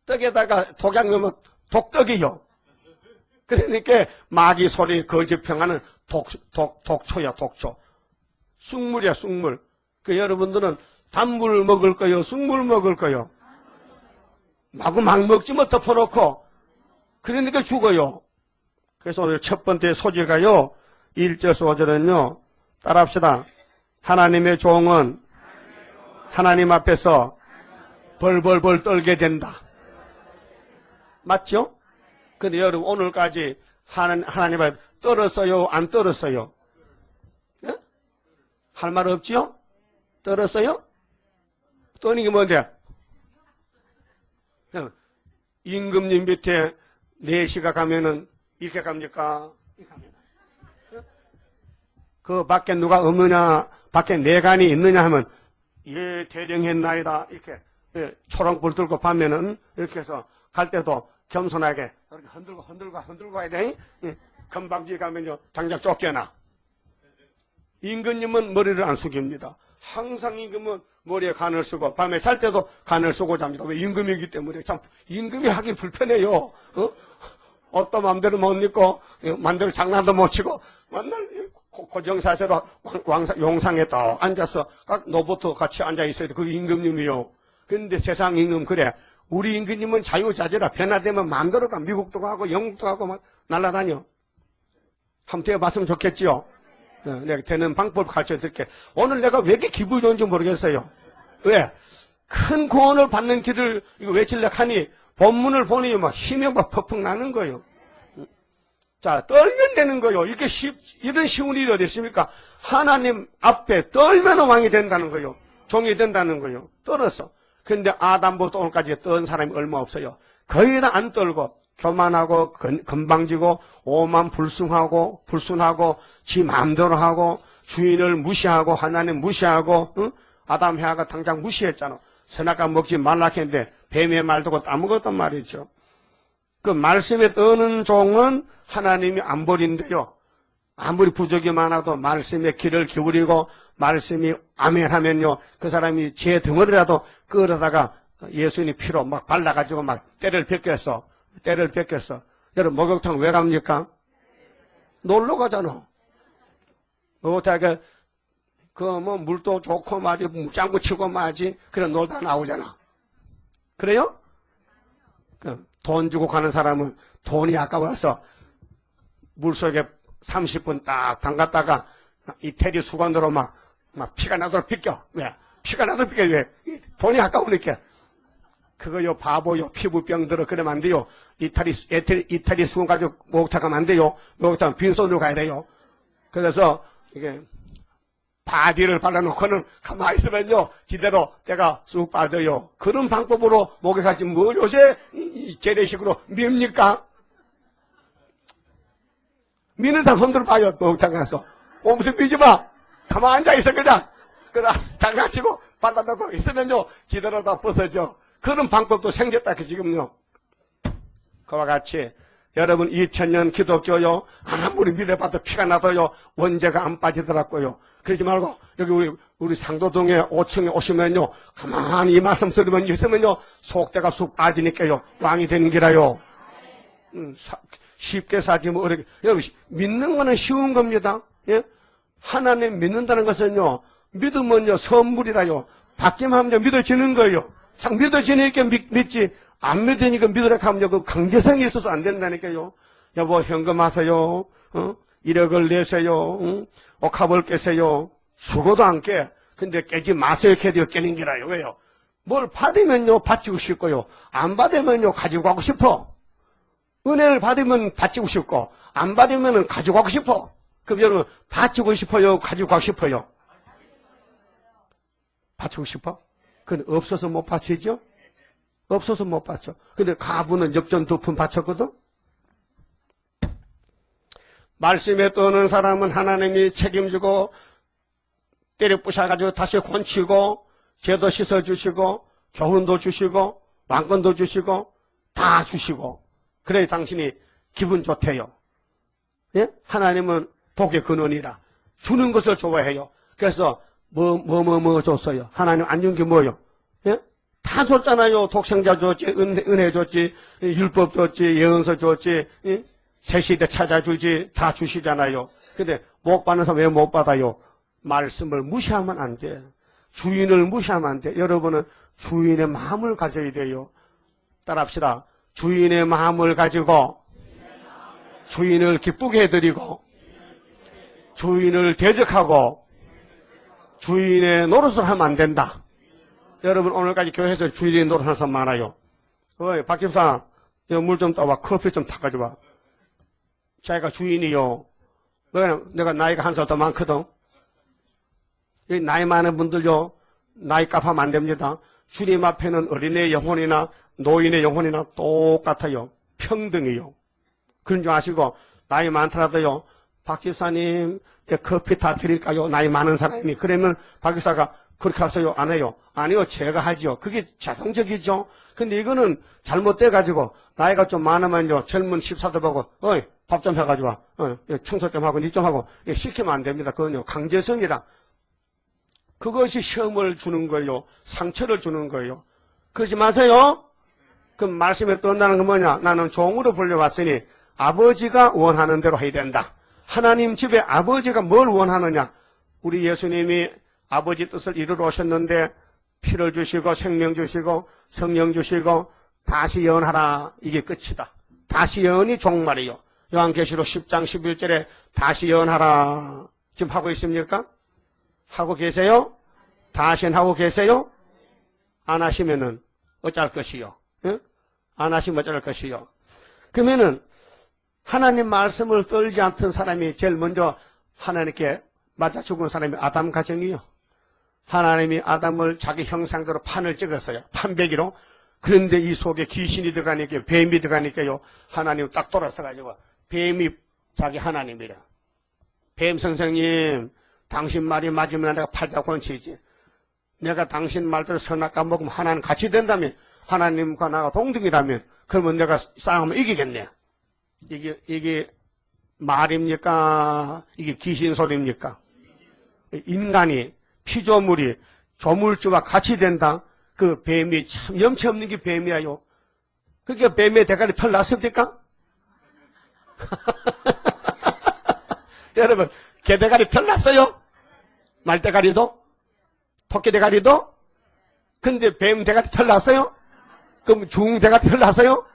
떡에다가 독약 넣으면 독떡이요. 그러니까 마귀 소리 거짓평하는 독초야, 독초. 쑥물이야, 쑥물. 여러분들은 단물 먹을 거요, 쑥물 먹을 거요. 마구 막 먹지 뭐 덮어놓고. 그러니까 죽어요. 그래서 오늘 첫 번째 소재가요, 1절 5절은요, 따라합시다. 하나님의 종은 하나님 앞에서 벌벌벌 떨게 된다. 맞죠? 근데 여러분, 오늘까지 하나님 앞에 떨었어요? 안 떨었어요? 네? 할 말 없지요? 떨었어요? 떠는 게 뭔데? 임금님 밑에 4시가 가면은 이렇게 갑니까? 이렇게 갑니다. 그 밖에 누가 없느냐, 밖에 내간이 있느냐 하면, 예, 대령했나이다. 이렇게, 예, 초롱불 들고 가면은, 이렇게 해서 갈 때도 겸손하게, 이렇게 흔들고 가야 돼. 예, 금방지 가면요, 당장 쫓겨나. 임금님은 머리를 안 숙입니다. 항상 임금은 머리에 간을 쓰고, 밤에 잘 때도 간을 쓰고 잡니다. 왜? 임금이기 때문에. 참, 임금이 하기 불편해요. 옷도 마음대로 못 입고, 마음대로 장난도 못 치고, 맨날 고정사세로 용상에 딱 앉아서 각 노부터 같이 앉아 있어야 돼. 그 임금님이요. 그런데 세상 임금 그래. 우리 임금님은 자유자재라. 변화되면 마음대로 가. 미국도 가고 영국도 가고 막 날아다녀. 한번 되어봤으면 좋겠지요. 내가 되는 방법 가르쳐 드릴게. 오늘 내가 왜 이렇게 기분이 좋은지 모르겠어요. 왜? 큰 구원을 받는 길을 이거 외치려고 하니 본문을 보니 막 힘이 막 퍽퍽 나는 거예요. 자, 떨면 되는 거예요. 이런 쉬운 일이 어디 있습니까? 하나님 앞에 떨면 왕이 된다는 거예요. 종이 된다는 거예요. 떨었어. 근데 아담부터 오늘까지 떤 사람이 얼마 없어요. 거의 다 안 떨고 교만하고 건방지고 오만 불순하고 지 마음대로 하고 주인을 무시하고 하나님 무시하고 아담 해아가 당장 무시했잖아. 선악과 먹지 말라 했는데 뱀의 말 듣고 아무것도 말이죠. 그 말씀에 떠는 종은 하나님이 안 버린대요. 아무리 부족이 많아도 말씀에 귀를 기울이고 말씀이 아멘하면요. 그 사람이 제 덩어리라도 끌어다가 예수님 피로 막 발라가지고 막 때를 벗겼어. 때를 뺏겼어. 여러분, 목욕탕 왜 갑니까? 놀러 가잖아. 목욕탕에, 물도 좋고, 말이, 짱구 치고, 말지. 그래, 놀다 나오잖아. 그래요? 돈 주고 가는 사람은 돈이 아까워서 물속에 30분 딱 담갔다가 이태리 수건으로 막 피가 나도록 빗겨. 왜? 피가 나도록 빗겨. 왜? 돈이 아까우니까. 그거요, 바보요, 피부병 들어, 그러면 안 돼요. 이태리 수건 가지고 목욕탕 가면 안 돼요. 목욕탕 빈손으로 가야 돼요. 그래서, 이게, 바디를 발라놓고는 가만히 있으면요, 지대로 때가 쑥 빠져요. 그런 방법으로 목욕하지 뭘 요새 재래식으로 밉니까? 미는 사람 손들어 봐요, 목욕탕 가서. 무슨 미지 마. 가만히 앉아있어, 그냥. 그래, 장난치고 발라놓고 있으면요, 지대로 다 벗어져. 그런 방법도 생겼다, 지금요. 그와 같이, 여러분, 2000년 기독교요, 아무리 믿어봐도 피가 나도요, 원죄가 안 빠지더라고요. 그러지 말고, 여기 우리 상도동에 5층에 오시면요, 가만히 이 말씀 들으면 있으면요, 속대가 쑥 빠지니까요, 왕이 되는 기라요. 쉽게 사지 뭐, 어렵게. 여러분, 믿는 거는 쉬운 겁니다. 예? 하나님 믿는다는 것은요, 믿으면요, 선물이라요. 받기만 하면 믿어지는 거예요. 참 믿어지니까 믿지. 안 믿으니까 믿으라고 하면 그 강제성이 있어서 안 된다니까요. 여보, 현금하세요. 1억을 내세요. 옥합을 깨세요. 죽어도 안 깨. 근데 깨지 마세요. 깨도 깨는 기라요. 왜요? 뭘 받으면요, 바치고 싶고요. 안 받으면요, 가지고 가고 싶어. 은혜를 받으면 바치고 싶고, 안 받으면 가지고 가고 싶어. 그럼 여러분, 바치고 싶어요? 가지고 가고 싶어요? 바치고 싶어? 근데 없어서 못 바치죠? 없어서 못 바쳐. 근데 가부는 역전 2푼 바쳤거든? 말씀에 떠는 사람은 하나님이 책임지고 때려 부셔가지고 다시 곤치고 죄도 씻어주시고 교훈도 주시고 왕권도 주시고 다 주시고 그래 당신이 기분 좋대요. 예? 하나님은 복의 근원이라 주는 것을 좋아해요. 그래서 뭐 줬어요. 하나님 안 준 게 뭐예요? 예? 다 줬잖아요. 독생자 줬지, 은혜 줬지, 율법 줬지, 예언서 줬지, 예? 새 시대 찾아주지, 다 주시잖아요. 근데 못 받는 사람 왜 못 받아요? 말씀을 무시하면 안 돼. 주인을 무시하면 안 돼. 여러분은 주인의 마음을 가져야 돼요. 따라합시다. 주인의 마음을 가지고 주인을 기쁘게 해드리고 주인을 대적하고 주인의 노릇을 하면 안 된다. 여러분 오늘까지 교회에서 주인의 노릇하는 사람 많아요. 어이 박 집사 물 좀 떠와. 커피 좀 타가지고 와. 자기가 주인이요. 내가 나이가 한 살 더 많거든. 나이 많은 분들요. 나이 값하면 안 됩니다. 주님 앞에는 어린애 영혼이나 노인의 영혼이나 똑같아요. 평등이요. 그런 줄 아시고 나이 많더라도요. 박 집사님 커피 다 드릴까요? 나이 많은 사람이. 그러면 박 집사가 그렇게 하세요? 안 해요? 아니요. 제가 하죠. 그게 자동적이죠. 근데 이거는 잘못돼가지고 나이가 좀 많으면요. 젊은 집사들 보고 어이 밥 좀 해가지고 와. 청소 좀 하고 일 좀 하고 시키면 안 됩니다. 그건요. 강제성이라. 그것이 시험을 주는 거예요. 상처를 주는 거예요. 그러지 마세요. 그 말씀에 떠난다는 건 뭐냐? 나는 종으로 불려왔으니 아버지가 원하는 대로 해야 된다. 하나님 집에 아버지가 뭘 원하느냐? 우리 예수님이 아버지 뜻을 이루러 오셨는데 피를 주시고 생명 주시고 성령 주시고 다시 예언하라. 이게 끝이다. 다시 예언이 종말이요. 요한계시록 10장 11절에 다시 예언하라. 지금 하고 있습니까? 하고 계세요? 다시는 하고 계세요? 안 하시면은 어쩔 것이요? 응? 안 하시면 어쩔 것이요? 그러면은 하나님 말씀을 떨지 않던 사람이 제일 먼저 하나님께 맞아 죽은 사람이 아담 가정이요. 하나님이 아담을 자기 형상대로 판을 찍었어요. 판배기로. 그런데 이 속에 귀신이 들어가니까 뱀이 들어가니까요. 하나님 딱 돌아서가지고 뱀이 자기 하나님이라. 뱀 선생님 당신 말이 맞으면 내가 팔자 권치지. 내가 당신 말대로 선악과 먹으면 하나님 같이 된다면 하나님과 나가 동등이라면 그러면 내가 싸우면 이기겠네. 이게 말입니까? 이게 귀신 소리입니까? 인간이 피조물이 조물주와 같이 된다. 그 뱀이 참 염치 없는 게 뱀이야요. 그게 뱀의 대가리 털 났습니까? 여러분, 개 대가리 털 났어요? 말 대가리도? 토끼 대가리도? 근데 뱀 대가리 털 났어요? 그럼 중 대가리 털 났어요?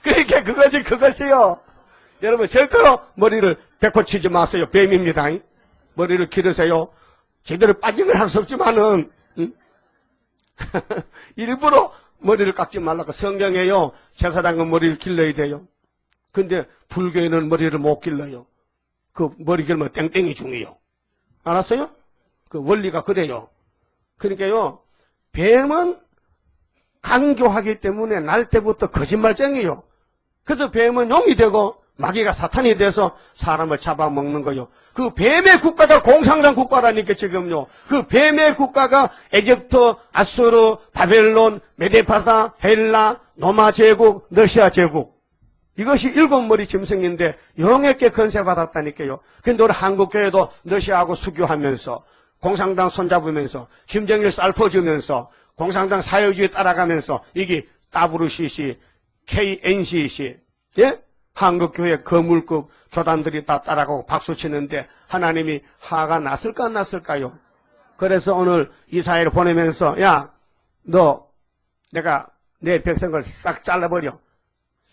그러니까 그것이요. 여러분, 절대로 머리를 베코 치지 마세요. 뱀입니다. 머리를 기르세요. 제대로 빠진 걸 할 수 없지만은, 응? 일부러 머리를 깎지 말라고. 성경에요, 제사장은 머리를 길러야 돼요. 근데 불교에는 머리를 못 길러요. 그 머리 길면 땡땡이 중이요. 알았어요? 그 원리가 그래요. 그러니까요, 뱀은 강교하기 때문에 날 때부터 거짓말쟁이요. 그래서 뱀은 용이 되고 마귀가 사탄이 돼서 사람을 잡아먹는 거요. 그 뱀의 국가가 공산당 국가라니까 지금요. 그 뱀의 국가가 에집트, 아수르, 바벨론, 메데파사, 헬라, 로마 제국, 러시아 제국. 이것이 7머리 짐승인데 영에게 건세받았다니까요. 근데 우리 한국교회도 러시아하고 수교하면서 공산당 손잡으면서 김정일 쌀 퍼주면서 공산당 사회주의 따라가면서 이게 WCC, KNCC, 예? 한국교회 거물급 교단들이 다 따라가고 박수치는데 하나님이 화가 났을까 안 났을까요? 그래서 오늘 이사야를 보내면서 야, 너 내가 내 백성을 싹 잘라버려.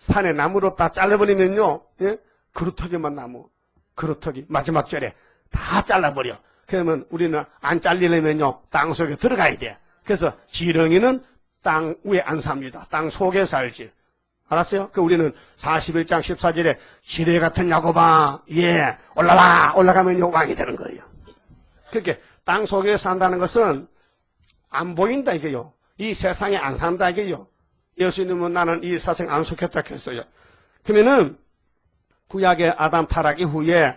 산에 나무로 다 잘라버리면요, 예? 그루터기만 나무, 그루터기 마지막 절에 다 잘라버려. 그러면 우리는 안 잘리려면요 땅 속에 들어가야 돼. 그래서 지렁이는 땅 위에 안 삽니다. 땅 속에 살지. 알았어요? 그 우리는 41장 14절에 지뢰 같은 야곱아, 예, 올라와, 올라가면 왕이 되는 거예요. 그렇게 땅 속에 산다는 것은 안 보인다 이게요. 이 세상에 안 산다 이게요. 예수님은 나는 이 세상에 안 속했다 했어요. 그러면은 구약의 아담 타락 이후에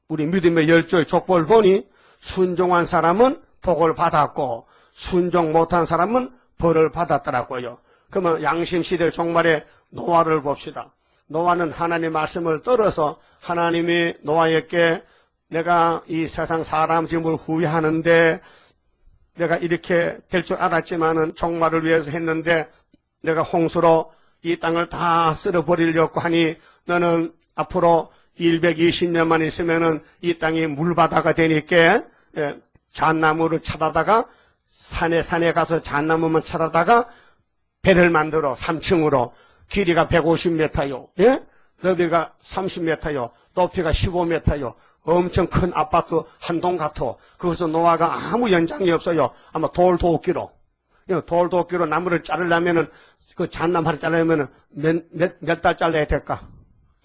우리 믿음의 열조의 족보를 보니 순종한 사람은 복을 받았고 순종 못한 사람은 벌을 받았더라고요. 그러면 양심시대 종말에 노아를 봅시다. 노아는 하나님 말씀을 떨어서 하나님이 노아에게 내가 이 세상 사람 짐을 후회하는데 내가 이렇게 될 줄 알았지만은 종말을 위해서 했는데 내가 홍수로 이 땅을 다 쓸어버리려고 하니 너는 앞으로 120년만 있으면은 이 땅이 물바다가 되니까 잣나무를 찾아다가 산에 가서 잣나무만 찾아다가 배를 만들어 3층으로 길이가 150m요. 예? 너비가 30m요. 높이가 15m요. 엄청 큰 아파트 한 동 같아. 거기서 노아가 아무 연장이 없어요. 아마 돌도끼로 나무를 자르려면은 그 잣나무 하나 자르려면은 몇 달 잘라야 될까?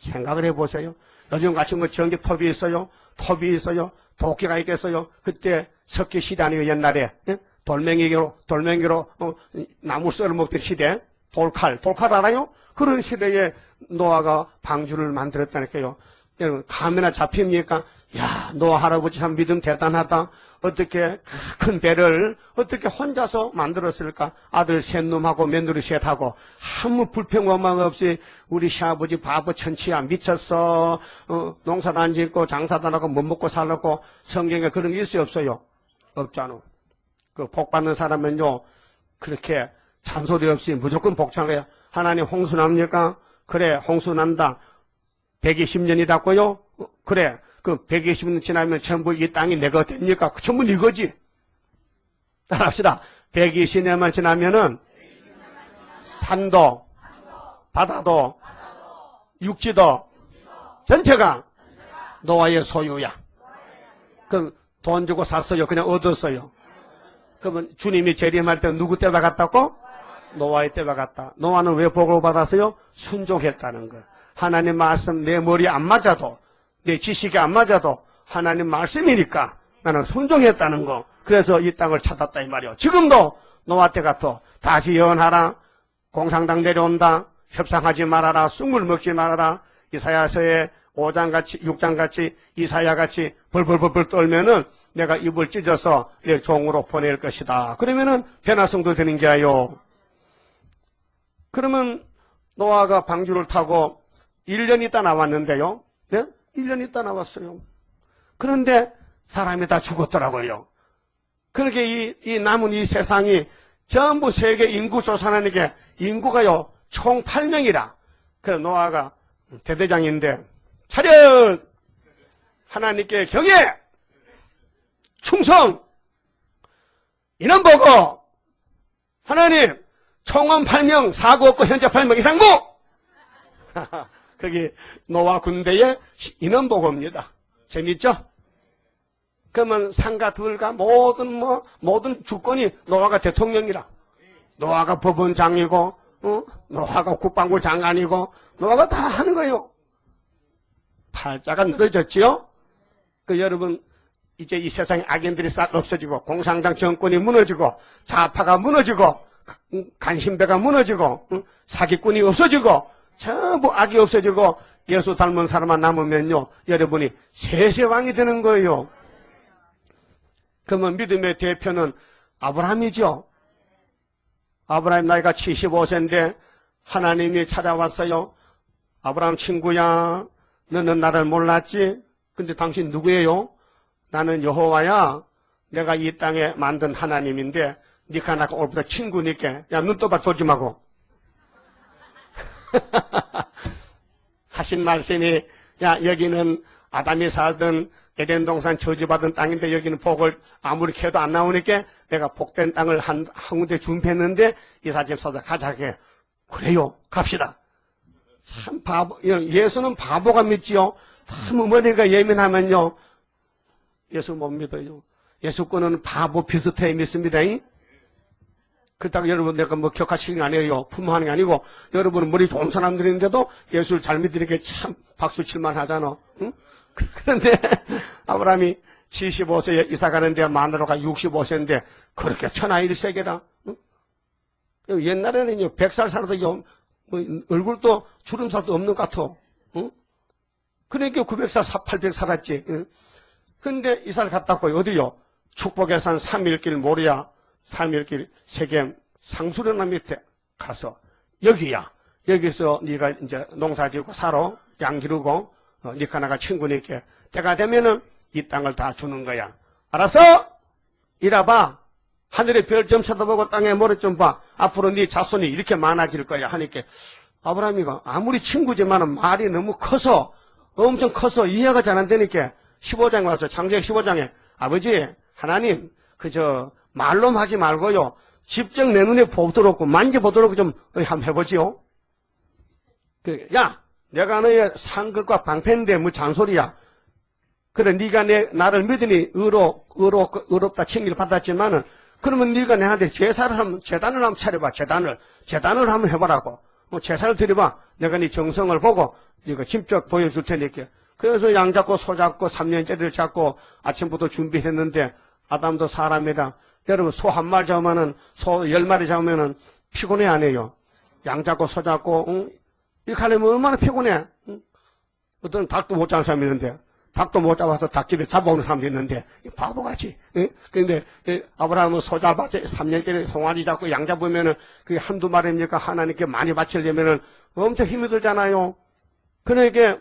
생각을 해보세요. 요즘 같이 뭐 전기톱이 있어요. 톱이 있어요. 도끼가 있겠어요. 그때 석기 시대 아니에요. 옛날에. 예? 돌멩이로 나무 썰어 먹던 시대. 돌칼 알아요? 그런 시대에 노아가 방주를 만들었다니까요. 여러분, 감이나 잡힙니까? 야, 노아 할아버지 참 믿음 대단하다. 어떻게 큰 배를 어떻게 혼자서 만들었을까? 아들 셋놈하고 며느리 셋하고 아무 불평원망 없이 우리 시아버지 바보 천치야 미쳤어. 농사도 안 짓고 장사도 안 하고 못 먹고 살았고 성경에 그런 게 있어요 없어요? 없잖아. 그 복 받는 사람은요 그렇게 잔소리 없이 무조건 복창을 해요. 하나님 홍수 납니까? 그래 홍수 난다. 120년이라고요? 그래. 그 120년 지나면 전부 이 땅이 내가 됩니까? 전부 이거지. 따라합시다. 120년만 지나면은 산도, 바다도, 육지도 전체가 노아의 소유야. 그럼 돈 주고 샀어요? 그냥 얻었어요? 그러면 주님이 재림할 때 누구 때 박았다고? 노아의 때 박았다. 노아는 왜 복을 받았어요? 순종했다는 거. 하나님 말씀 내 머리에 안 맞아도 내 지식이 안 맞아도 하나님 말씀이니까 나는 순종했다는 거. 그래서 이 땅을 찾았다 이 말이요. 지금도 노아 때 같아. 다시 예언하라. 공산당 내려온다. 협상하지 말아라. 쑥물 먹지 말아라. 이사야서에 5장같이 6장같이 이사야같이 벌벌벌벌 떨면은 내가 입을 찢어서 내 종으로 보낼 것이다. 그러면은 변화성도 되는 게요. 그러면 노아가 방주를 타고 1년 있다 나왔는데요. 네? 1년 있다 나왔어요. 그런데 사람이 다 죽었더라고요. 그렇게 이 남은 이 세상이 전부 세계 인구 조사하니까 인구가요, 총 8명이라. 그래서 노아가 대대장인데, 차렷! 하나님께 경외! 충성! 인원 보고! 하나님, 총원 8명, 사고 없고 현재 8명 이상무! 거기 노아 군대의 인원 보고입니다. 재밌죠? 그러면 상가 들가 모든 주권이 노아가 대통령이라. 노아가 법원장이고, 노아가 국방부 장관이고, 노아가 다 하는 거예요. 팔자가 늘어졌지요? 여러분, 이제 이 세상에 악인들이 싹 없어지고, 공산당 정권이 무너지고, 좌파가 무너지고, 간신배가 무너지고, 사기꾼이 없어지고, 전부 악이 없어지고, 예수 닮은 사람만 남으면요, 여러분이 세세왕이 되는 거예요. 그러면 믿음의 대표는 아브라함이죠. 아브라함 나이가 75세인데 하나님이 찾아왔어요. 아브라함 친구야, 너는 나를 몰랐지? 근데 당신 누구예요? 나는 여호와야. 내가 이 땅에 만든 하나님인데 니가 나가 오늘부터 친구니까 야, 눈 떠봐 돌지 마고. 하신 말씀이 야, 여기는 아담이 살던 에덴 동산 저주받은 땅인데 여기는 복을 아무리 캐도 안 나오니까 내가 복된 땅을 한 군데 준비했는데 이사짐 써서 가자게. 그래요. 갑시다. 참 바보. 예수는 바보가 믿지요. 참 어머니가 예민하면요. 예수 못 믿어요. 예수 거는 바보 비슷해 믿습니다. 그렇다고 여러분 내가 뭐 격하시는 게 아니에요. 품하는 게 아니고 여러분은 머리 좋은 사람들인데도 예수를 잘 믿으니까 참 박수 칠만 하잖아. 응? 그런데 아브라함이 75세에 이사 가는데 마누라가 65세인데 그렇게 천하일세계다. 응? 옛날에는요 100살 살아도 뭐 얼굴도 주름살도 없는 것 같아. 응? 그러니까 900살 800 살았지. 응? 근데 이사를 갔다 왔고 어디요? 축복의 산 3일길 모리아 3일길 세겜 상수련나 밑에 가서 여기야. 여기서 네가 이제 농사 지고 살아. 양 기르고 니가 나가 친구니까 때가 되면은 이 땅을 다 주는 거야. 알았어? 이라봐. 하늘의 별 좀 쳐다보고 땅에 모래 좀 봐. 앞으로 네 자손이 이렇게 많아질 거야 하니까 아브라함이가 아무리 친구지만은 말이 너무 커서 엄청 커서 이해가 잘 안 되니까 15장에 와서 창세기 15장에 아버지 하나님 그저 말로만 하지 말고요. 직접 내 눈에 보도록 만져보도록 좀 한번 해보지요. 야 내가 너의 상급과 방패인데 뭐 잔소리야. 그래 네가 나를 믿으니 의롭다 칭의를 받았지만은 그러면 네가 내한테 제단을 한번 차려봐. 제단을 한번 해보라고. 제사를 드려봐. 내가 네 정성을 보고 네가 직접 보여줄 테니까. 그래서 양 잡고 소 잡고 3년째를 잡고 아침부터 준비했는데 아담도 사람이다. 여러분 소 한 마리 잡으면은 소 10마리 잡으면은 피곤해 안 해요. 양 잡고 소 잡고 이렇게 하려면 얼마나 피곤해. 어떤 닭도 못 잡는 사람이 있는데 닭도 못 잡아서 닭집에 잡아오는 사람도 있는데 바보같이. 그런데 아브라함은 소 잡아 3년째를 송아지 잡고 양 잡으면은 그게 한두 마리입니까? 하나님께 많이 바치려면은 엄청 힘이 들잖아요. 그러니까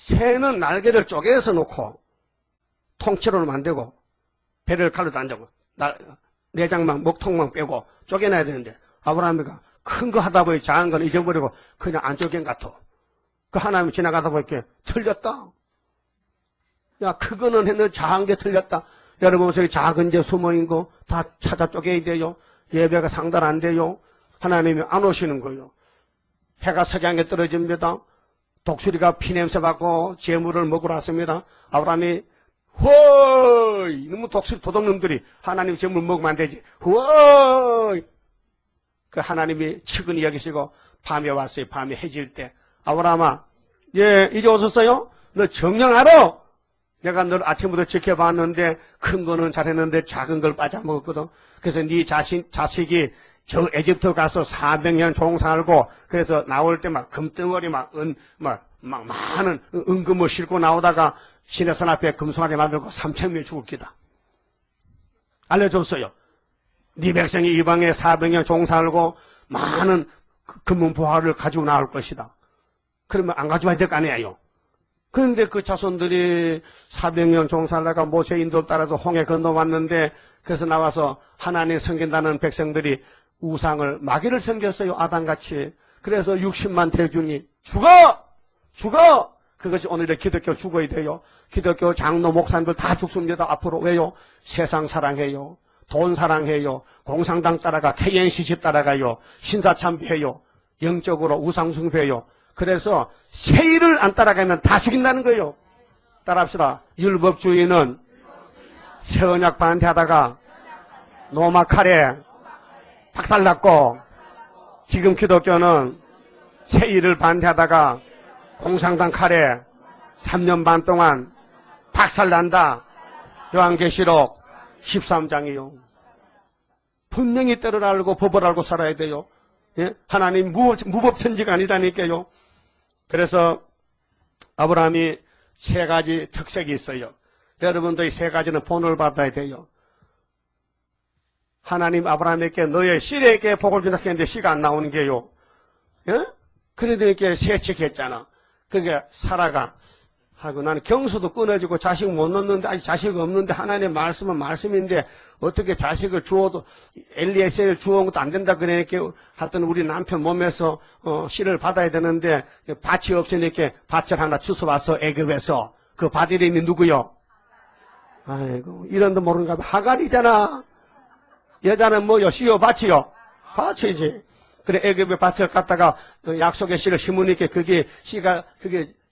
새는 날개를 쪼개서 놓고 통째로 만들고 배를 칼로 단자고 내장만 먹통만 빼고 쪼개놔야 되는데 아브라함이가 큰 거 하다 보니 작은 건 잊어버리고 그냥 안 쪼갠 것 같아. 그 하나님이 지나가다 보니까 틀렸다. 야 그거는 했는데 작은 게 틀렸다. 여러분 저기 작은 게 숨어있는 거 다 찾아 쪼개야 돼요. 예배가 상달 안 돼요. 하나님이 안 오시는 거예요. 해가 석양에 떨어집니다. 독수리가 피냄새 맡고 재물을 먹으러 왔습니다. 아브라함이 허이 너무 독수리 도둑놈들이 하나님 재물 먹으면 안 되지. 허이 그 하나님이 측은히 여기시고 밤에 왔어요. 밤에 해질 때 아브라함아 예 이제 오셨어요? 너 정녕 알아? 내가 널 아침부터 지켜봤는데 큰 거는 잘했는데 작은 걸 빠져먹었거든. 그래서 네 자식이 저 에집트 가서 400년 종살고 그래서 나올 때 막 금덩어리 막 많은 은금을 싣고 나오다가 시내산 앞에 금송아지 만들고 3,000명이 죽을 기다. 알려줬어요. 네 백성이 이방에 400년 종살고 많은 금은보화를 가지고 나올 것이다. 그러면 안 가져와야 될 거 아니에요. 그런데 그 자손들이 400년 종살다가 모세 인도를 따라서 홍해 건너왔는데 그래서 나와서 하나님 섬긴다는 백성들이 우상을 마귀를 섬겼어요. 아담같이. 그래서 60만 대중이 죽어! 그것이 오늘의 기독교 죽어야 돼요. 기독교 장로 목사님들 다 죽습니다. 앞으로. 왜요? 세상 사랑해요. 돈 사랑해요. 공산당 따라가 KNCC 따라가요. 신사참배해요. 영적으로 우상숭배해요. 그래서 세일을 안 따라가면 다 죽인다는 거예요. 따라합시다. 율법주의는 세언약 반대하다가 노마 칼에 박살났고, 지금 기독교는 세일을 반대하다가 공산당 칼에 3년 반 동안 박살난다. 요한계시록 13장이요. 분명히 때를 알고 법을 알고 살아야 돼요. 예? 하나님 무법천지가 아니라니까요. 그래서 아브라함이 세 가지 특색이 있어요. 여러분도 이 세 가지는 본을 받아야 돼요. 하나님 아브라함에게 너의 씨에게 복을 준다 했는데 씨가 안 나오는 게요. 예? 그래도 이렇게 세척했잖아. 그게 사라가 하고 나는 경수도 끊어지고 자식 못 낳는데 아직 자식 없는데 하나님의 말씀은 말씀인데 어떻게 자식을 주어도 엘리에셀을 주어온 것도 안 된다 그러니까 하여튼 우리 남편 몸에서 씨를 받아야 되는데 밭이 없으니까 밭을 하나 주워왔어. 애굽에서. 그 밭 이름이 누구요? 아이고 이런도 모르는가 봐. 하갈이잖아. 여자는 뭐요? 씨요 밭이요? 밭이지. 그래 애굽의 밭을 갖다가 약속의 씨를 심으니까 그게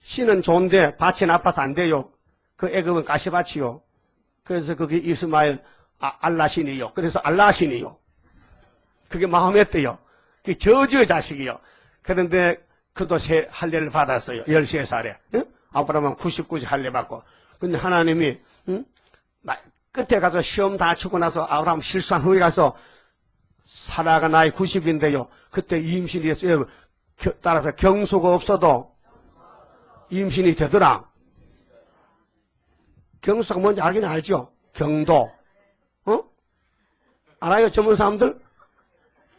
씨는 좋은데 밭이 나빠서 안 돼요. 그 애굽은 가시밭이요. 그래서 그게 이스마엘 알라신이요. 그래서 알라신이요. 그게 마호메트요. 그게 저주의 자식이요. 그런데 그도 할례를 받았어요. 13살에. 응? 아브라함은 99세 할례 받고. 근데 하나님이 끝에 가서 시험 다 치고 나서 아브라함 실수한 후에 가서 사라가 나이 90인데요. 그때 임신이 됐어요. 따라서 경수가 없어도 임신이 되더라. 경수가 뭔지 알긴 알죠? 경도. 알아요? 전문 사람들?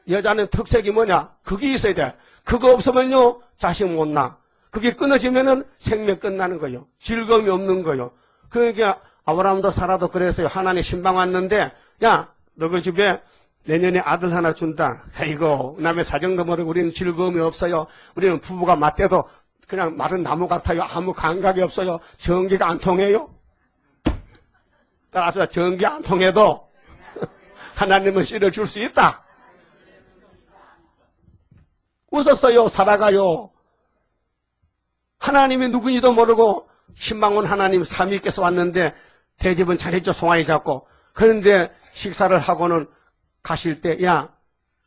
여자는 특색이 뭐냐? 그게 있어야 돼. 그거 없으면요, 자식 못 낳아. 그게 끊어지면은 생명 끝나는 거예요. 즐거움이 없는 거예요. 그러니까 아브라함도 사라도 그랬어요. 하나님 신방 왔는데, 야, 너 그 집에 내년에 아들 하나 준다. 아이고, 남의 사정도 모르고 우리는 즐거움이 없어요. 우리는 부부가 맞대도 그냥 마른 나무 같아요. 아무 감각이 없어요. 전기가 안 통해요. 따라서 전기 안 통해도 하나님은 씨를 줄 수 있다. 웃었어요. 살아가요. 하나님이 누군지도 모르고 신방온 하나님 삼위께서 왔는데 대접은 잘했죠. 송아지 잡고. 그런데 식사를 하고는 가실 때 야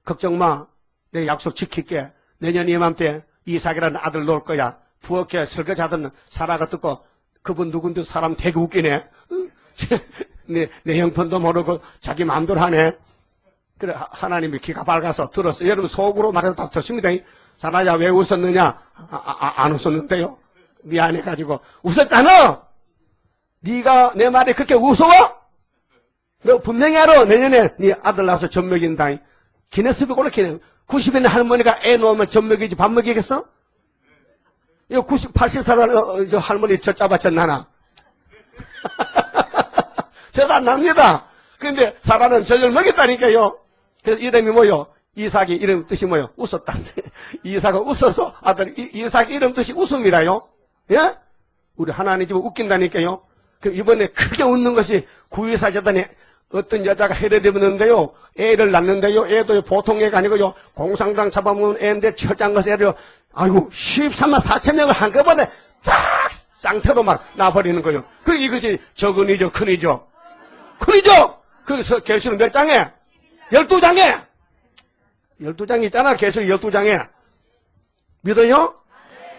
걱정 마. 내 약속 지킬게. 내년 이맘때 이삭이라는 아들 놓을 거야. 부엌에 설거지하던 사라가 듣고 그분 누군데 사람 되게 웃기네. 내 형편도 모르고 자기 마음대로 하네. 그래 하나님이 귀가 밝아서 들었어. 여러분 속으로 말해서 다 듣습니다. 사라야 왜 웃었느냐? 안 웃었는데요. 미안해가지고 웃었잖아. 네가 내 말에 그렇게 웃어워? 너 분명히 알아. 내년에 네 아들 낳아서 젖 먹인다. 기네스북 올라키네. 90에 할머니가 애 놓으면 젖 먹이지 밥 먹이겠어? 이거 80살 할머니 젖 잡아쳤나나? 젖 안 납니다. 근데 사라는 젖을 먹였다니까요. 그래서 이름이 뭐요? 이삭이 이름 뜻이 뭐요? 웃었다. 이삭은 웃어서 아들 이삭 이름 뜻이 웃음이라요. 예? 우리 하나님 집은 웃긴다니까요. 그 이번에 크게 웃는 것이 구이사제단에 어떤 여자가 해를 입었는데요. 애를 낳는데요. 애도 보통 애가 아니고요. 공산당 잡아먹은 애인데 철장 것을 애를 아이고 13만 4천 명을 한꺼번에 쫙 쌍태로 막 놔버리는 거예요. 그 이것이 적은이죠, 큰이죠. 큰이죠. 그래서 계시는 몇 장에? 12장에. 12장이 있잖아. 계시록 12장에. 믿어요?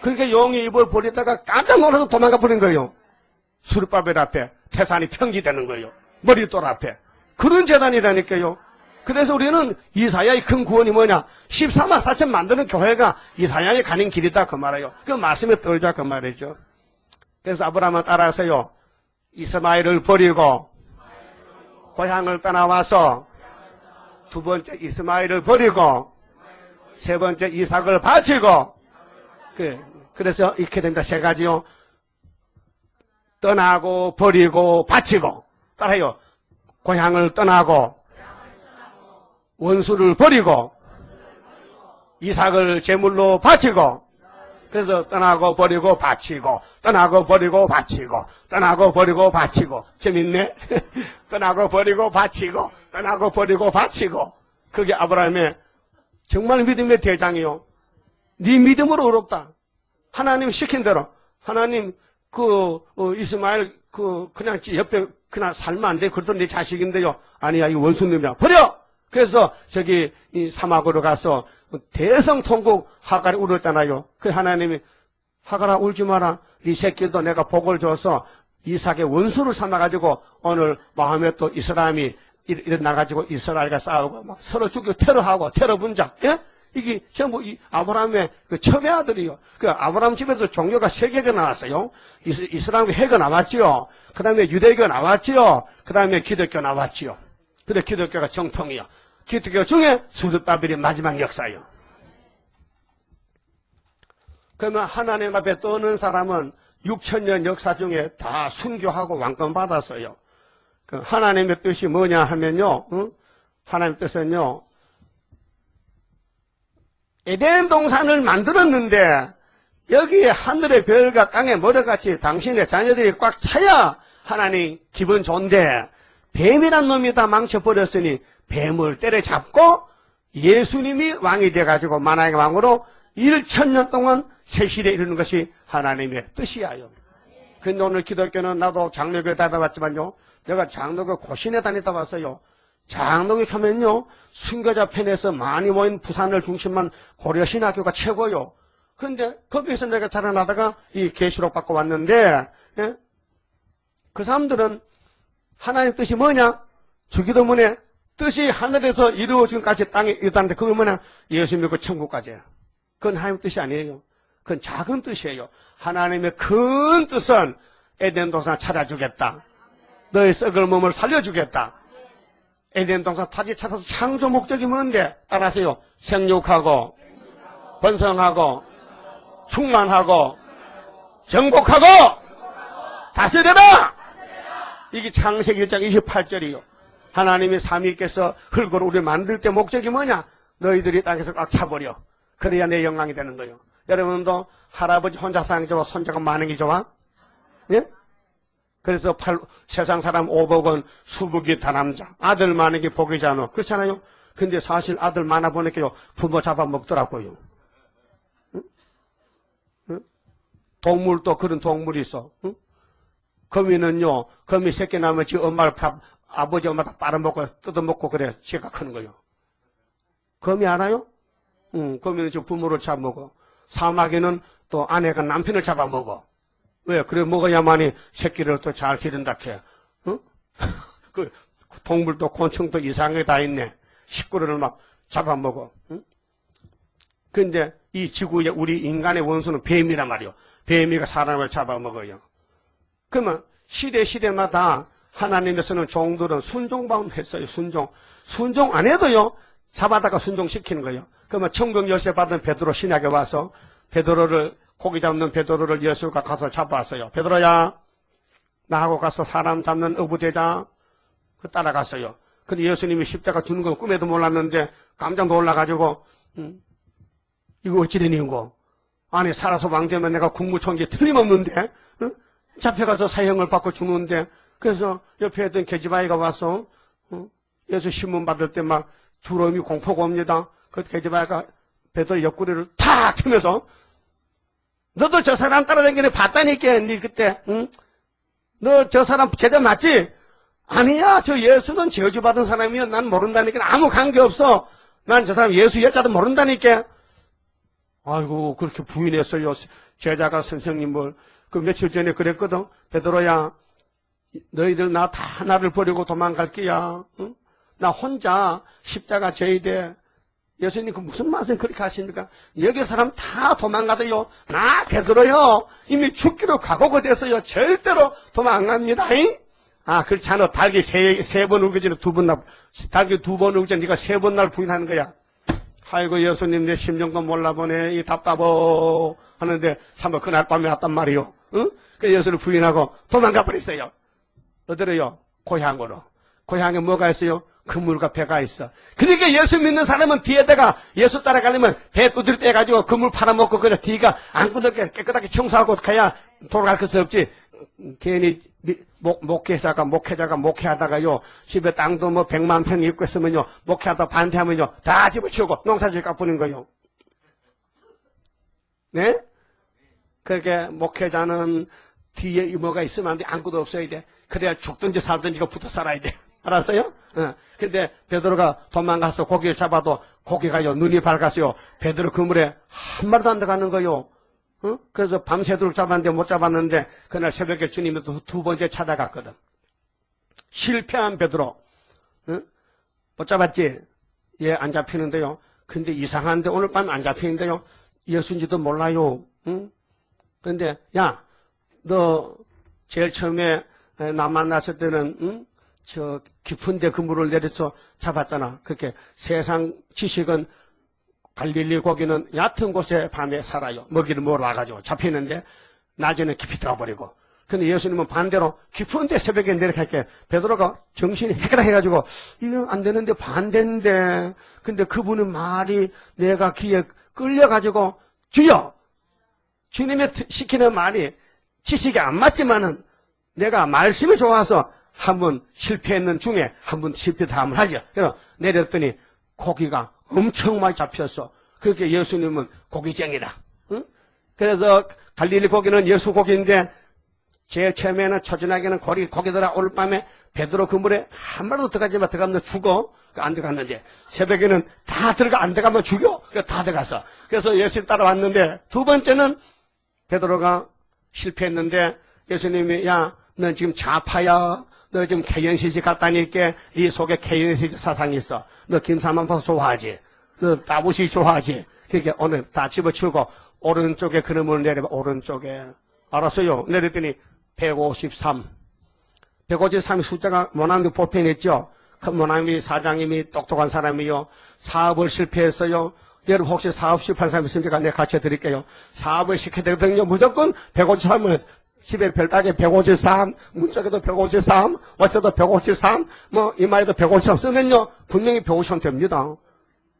그러니까 용이 입을 버리다가 깜짝 놀라서 도망가 버린 거예요. 수르바벨 앞에 태산이 평지되는 거예요. 머리돌 앞에. 그런 재단이라니까요. 그래서 우리는 이사야의 큰 구원이 뭐냐? 14만 4천 만드는 교회가 이사야에 가는 길이다 그 말이에요. 그 말씀에 떨자 그 말이죠. 그래서 아브라함은 따라서요. 이스마엘을 버리고 고향을 떠나와서 두 번째 이스마엘을 버리고 세 번째 이삭을 바치고 그래서 이렇게 된다. 세 가지요. 떠나고 버리고 바치고 따라요. 고향을 떠나고 원수를 버리고 이삭을 제물로 바치고, 그래서 떠나고 버리고 바치고, 떠나고 버리고 바치고, 떠나고 버리고 바치고. 재밌네. 떠나고 버리고 바치고, 떠나고 버리고 바치고. 그게 아브라함의 정말 믿음의 대장이요. 네 믿음으로 어렵다. 하나님 시킨 대로. 하나님 이스마엘 그냥 옆에 그냥 살면 안 돼. 그래도 네 자식인데요. 아니야, 이 원수님이야. 버려. 그래서 저기 이 사막으로 가서 대성통곡 하갈이 울었잖아요. 그 하나님이 하갈아 울지 마라. 이 새끼도 내가 복을 줘서 이삭의 원수를 삼아가지고 오늘 마음에 또 이스라엘이 일어나가지고 이스라엘과 싸우고 막 서로 죽이고 테러하고 테러 분자. 예? 이게 전부 이 아브라함의 그 첩의 아들이요. 그 아브라함 집에서 종교가 3개가 나왔어요. 이스라엘의 해가 나왔지요. 그 다음에 유대교가 나왔지요. 그 다음에 기독교 나왔지요. 그래 기독교가 정통이요. 기독교 중에 수두바벨이 마지막 역사예요. 그러면 하나님 앞에 떠오는 사람은 6,000년 역사 중에 다 순교하고 왕권 받았어요. 그 하나님의 뜻이 뭐냐 하면요. 하나님의 뜻은요. 에덴 동산을 만들었는데 여기에 하늘의 별과 땅의 모래같이 당신의 자녀들이 꽉 차야 하나님 기분 좋은데 뱀이란 놈이 다 망쳐버렸으니 뱀을 때려잡고 예수님이 왕이 돼가지고 만왕의 왕으로 1,000년 동안 새 시대에 이르는 것이 하나님의 뜻이야요. 근데 오늘 기독교는 나도 장로교에 다녀봤지만요. 내가 장로교 고신에 다니다 왔어요. 장로교 가면요. 순교자 편에서 많이 모인 부산을 중심한 고려신학교가 최고요. 근데 거기서 내가 자라나다가 이 계시록 받고 왔는데 예? 그 사람들은 하나님 뜻이 뭐냐? 주기도문에 뜻이 하늘에서 이루어진까지 땅에 이르다는데 그게 뭐냐? 예수 믿고 천국까지예요. 그건 하나님 뜻이 아니에요. 그건 작은 뜻이에요. 하나님의 큰 뜻은 에덴 동산 찾아주겠다. 너의 썩을 몸을 살려주겠다. 에덴 동산 타지 찾아서 창조 목적이 뭔데? 따라하세요. 생육하고 번성하고 충만하고 정복하고 다스려라. 이게 창세기 1장 28절이요. 하나님이 삼위께서 흙으로 우리를 만들 때 목적이 뭐냐? 너희들이 땅에서 꽉 차버려. 그래야 내 영광이 되는 거예요. 여러분도 할아버지 혼자 사는 게 좋아? 손자가 많은 게 좋아? 예? 그래서 세상 사람 5복은 수복이 다남자. 아들 많은 게 복이잖아. 그렇잖아요? 근데 사실 아들 많아 보니까요. 부모 잡아먹더라고요. 응? 응? 동물도 그런 동물이 있어. 응? 거미는요. 거미 새끼 나면 지 엄마를 아버지 엄마 다 빨아먹고 뜯어먹고 그래. 지가 크는 거예요. 거미 알아요? 응. 거미는 저 부모를 잡아먹어. 사마귀는 또 아내가 남편을 잡아먹어. 왜? 그래 먹어야만이 새끼를 또 잘 기른다 캐. 응? 그 동물도 곤충도 이상하게 다 있네. 식구를 막 잡아먹어. 응? 근데 이 지구에 우리 인간의 원수는 뱀이란 말이요. 뱀이가 사람을 잡아먹어요. 그러면 시대마다 하나님께서는 종들은 순종만 했어요. 순종 안 해도요. 잡아다가 순종시키는 거예요. 그러면 천국 열쇠 받은 베드로 신약에 와서 베드로를 고기 잡는 베드로를 예수가 가서 잡아왔어요. 베드로야 나하고 가서 사람 잡는 어부되자. 그 따라갔어요. 근데 예수님이 십자가 주는 건 꿈에도 몰랐는데 깜짝 놀라가지고 이거 어찌 된 일인고. 아니 살아서 왕되면 내가 국무총리 틀림없는데 잡혀가서 사형을 받고 죽는데 그래서 옆에 있던 계집아이가 와서 예수 신문 받을 때 막 두려움이 공포가 옵니다. 그 계집아이가 베드로 옆구리를 탁 치면서 너도 저 사람 따라다니는 봤다니까. 니 그때 너 저 사람 제대로 맞지? 아니야. 저 예수는 저주받은 사람이야. 난 모른다니까. 아무 관계없어. 난 저 사람 예수 여자도 모른다니까. 아이고 그렇게 부인했어요. 제자가 선생님을. 그 며칠 전에 그랬거든. 베드로야 너희들 나 다 나를 버리고 도망갈 게야. 응? 나 혼자 십자가 져야 돼. 예수님 그 무슨 말씀 그렇게 하십니까? 여기 사람 다 도망가도요. 나 베드로요. 이미 죽기로 각오가 됐어요. 절대로 도망 안 갑니다. 잉? 아 그렇잖아. 닭이 세 번 울기 전에 닭이 2번 울기 전에 네가 3번 날 부인하는 거야. 아이고 예수님 내 심정도 몰라보네. 이 답답어 하는데 참아 그날 밤에 왔단 말이요. 응? 그 예수를 부인하고 도망가 버렸어요. 어디로요? 고향으로. 고향에 뭐가 있어요? 그물과 배가 있어. 그러니까 예수 믿는 사람은 뒤에다가 예수 따라가려면 배 두드려 떼가지고 그물 팔아먹고 그래 뒤가 안 깨끗하게 청소하고 가야 돌아갈 것이 없지. 괜히 목회자가 목회하다가요 집에 땅도 뭐 100만 평 있고 있으면요 목회하다 반대하면요 다 집어치우고 농사질 깎부는 거요. 네? 그렇게 목회자는 뒤에 이모가 있으면 안 돼. 아무것도 없어야 돼. 그래야 죽든지 살든지 이거 붙어 살아야 돼. 알았어요? 근데 베드로가 도망가서 고기를 잡아도 고기가요 눈이 밝았어요. 베드로 그물에 한 마리도 안 들어가는 거요. 그래서 밤새도록 잡았는데 못 잡았는데 그날 새벽에 주님이 또 두 번째 찾아갔거든. 실패한 베드로. 못 잡았지? 예, 안 잡히는데요. 근데 이상한데 오늘 밤 안 잡히는데요. 예수인지도 몰라요. 근데 야, 너 제일 처음에 나 만났을 때는 저 깊은 데 그물을 내려서 잡았잖아. 그렇게 세상 지식은 갈릴리 고기는 얕은 곳에 밤에 살아요. 먹이를 먹으러 와가지고 잡히는데 낮에는 깊이 들어버리고. 근데 예수님은 반대로 깊은 데 새벽에 내려갈게. 베드로가 정신이 해결해가지고 이거 안 되는데 반대인데. 근데 그분의 말이 내가 귀에 끌려가지고 주여! 주님이 시키는 말이 지식이 안 맞지만은 내가 말씀이 좋아서 한번 실패했는 중에 한번 실패 다음을 하죠. 그래서 내렸더니 고기가 엄청 많이 잡혔어. 그렇게 예수님은 고기쟁이다. 응? 그래서 갈릴리 고기는 예수 고기인데 제일 처음에는 초진하게는 고기들아 오늘 밤에 베드로 그물에 한 마리도 들어가지만 들어가면 죽어. 안 들어갔는데 새벽에는 다 들어가 안 들어가면 죽여. 다 들어갔어. 그래서 예수님 따라왔는데 두 번째는 베드로가 실패했는데 예수님이 야, 넌 지금 좌파야. 너 지금 개연시집 갔다니까 네 속에 개연시집 사상이 있어. 너 김사만파 좋아하지? 너 따부시 좋아하지? 그러니까 오늘 다 집어치우고 오른쪽에 그놈을 내려봐. 오른쪽에. 알았어요. 내렸더니 153. 153이 숫자가 모나미 볼펜했죠. 그 모나미 사장님이 똑똑한 사람이요. 사업을 실패했어요. 여러분 혹시 사업 실패한 사람 있습니까? 내가 가르쳐 드릴게요. 사업을 시켜야 되거든요. 무조건 153을 집에 별따게 153, 문짝에도 153, 어쩌도 153, 뭐 이마에도 153 쓰면요 분명히 153 됩니다.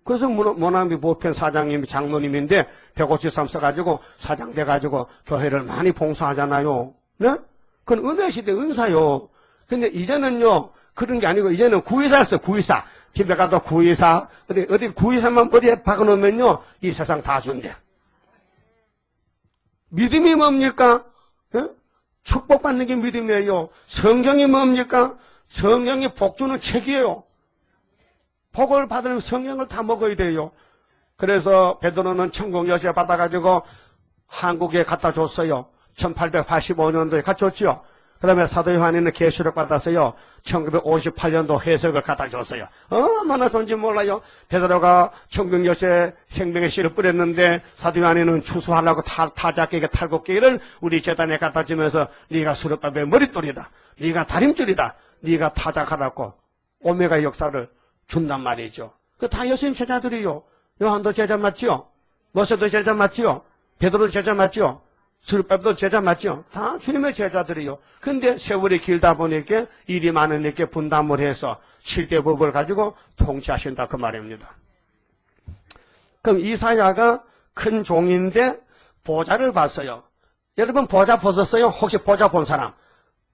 그래서 모나미 보편 사장님이 장로님인데 153 써가지고 사장 돼가지고 교회를 많이 봉사하잖아요. 네? 그건 은혜 시대 은사요. 근데 이제는요 그런 게 아니고 이제는 구의사였어요. 구의사. 집에 가도 구의사 어디 구의사만 머리에 박아놓으면요 이 세상 다 준대. 믿음이 뭡니까? 예? 축복받는 게 믿음이에요. 성경이 뭡니까? 성경이 복 주는 책이에요. 복을 받으려면 성경을 다 먹어야 돼요. 그래서 베드로는 천국 여세 받아가지고 한국에 갖다 줬어요. 1885년도에 갖다 줬지요. 그다음에 사도 요한이는 계시록 받았어요. 1958년도 해석을 갖다 줬어요. 얼마나 좋은지 몰라요. 베드로가 천국 여세 생명의 씨를 뿌렸는데 사도 요한이는 추수하려고 타작에게 탈곡기를 우리 재단에 갖다 주면서 네가 수렵밥의 머릿돌이다. 네가 다림줄이다. 네가 타작하라고 오메가 역사를 준단 말이죠. 그 다 예수님 제자들이요. 요한도 제자 맞지요? 모세도 제자 맞지요? 베드로도 제자 맞지요? 수렵밥도 제자 맞죠? 다 주님의 제자들이요. 근데 세월이 길다 보니까 일이 많으니까 분담을 해서 7대 법을 가지고 통치하신다 그 말입니다. 그럼 이사야가 큰 종인데 보좌를 봤어요. 여러분 보좌 보셨어요? 혹시 보좌 본 사람?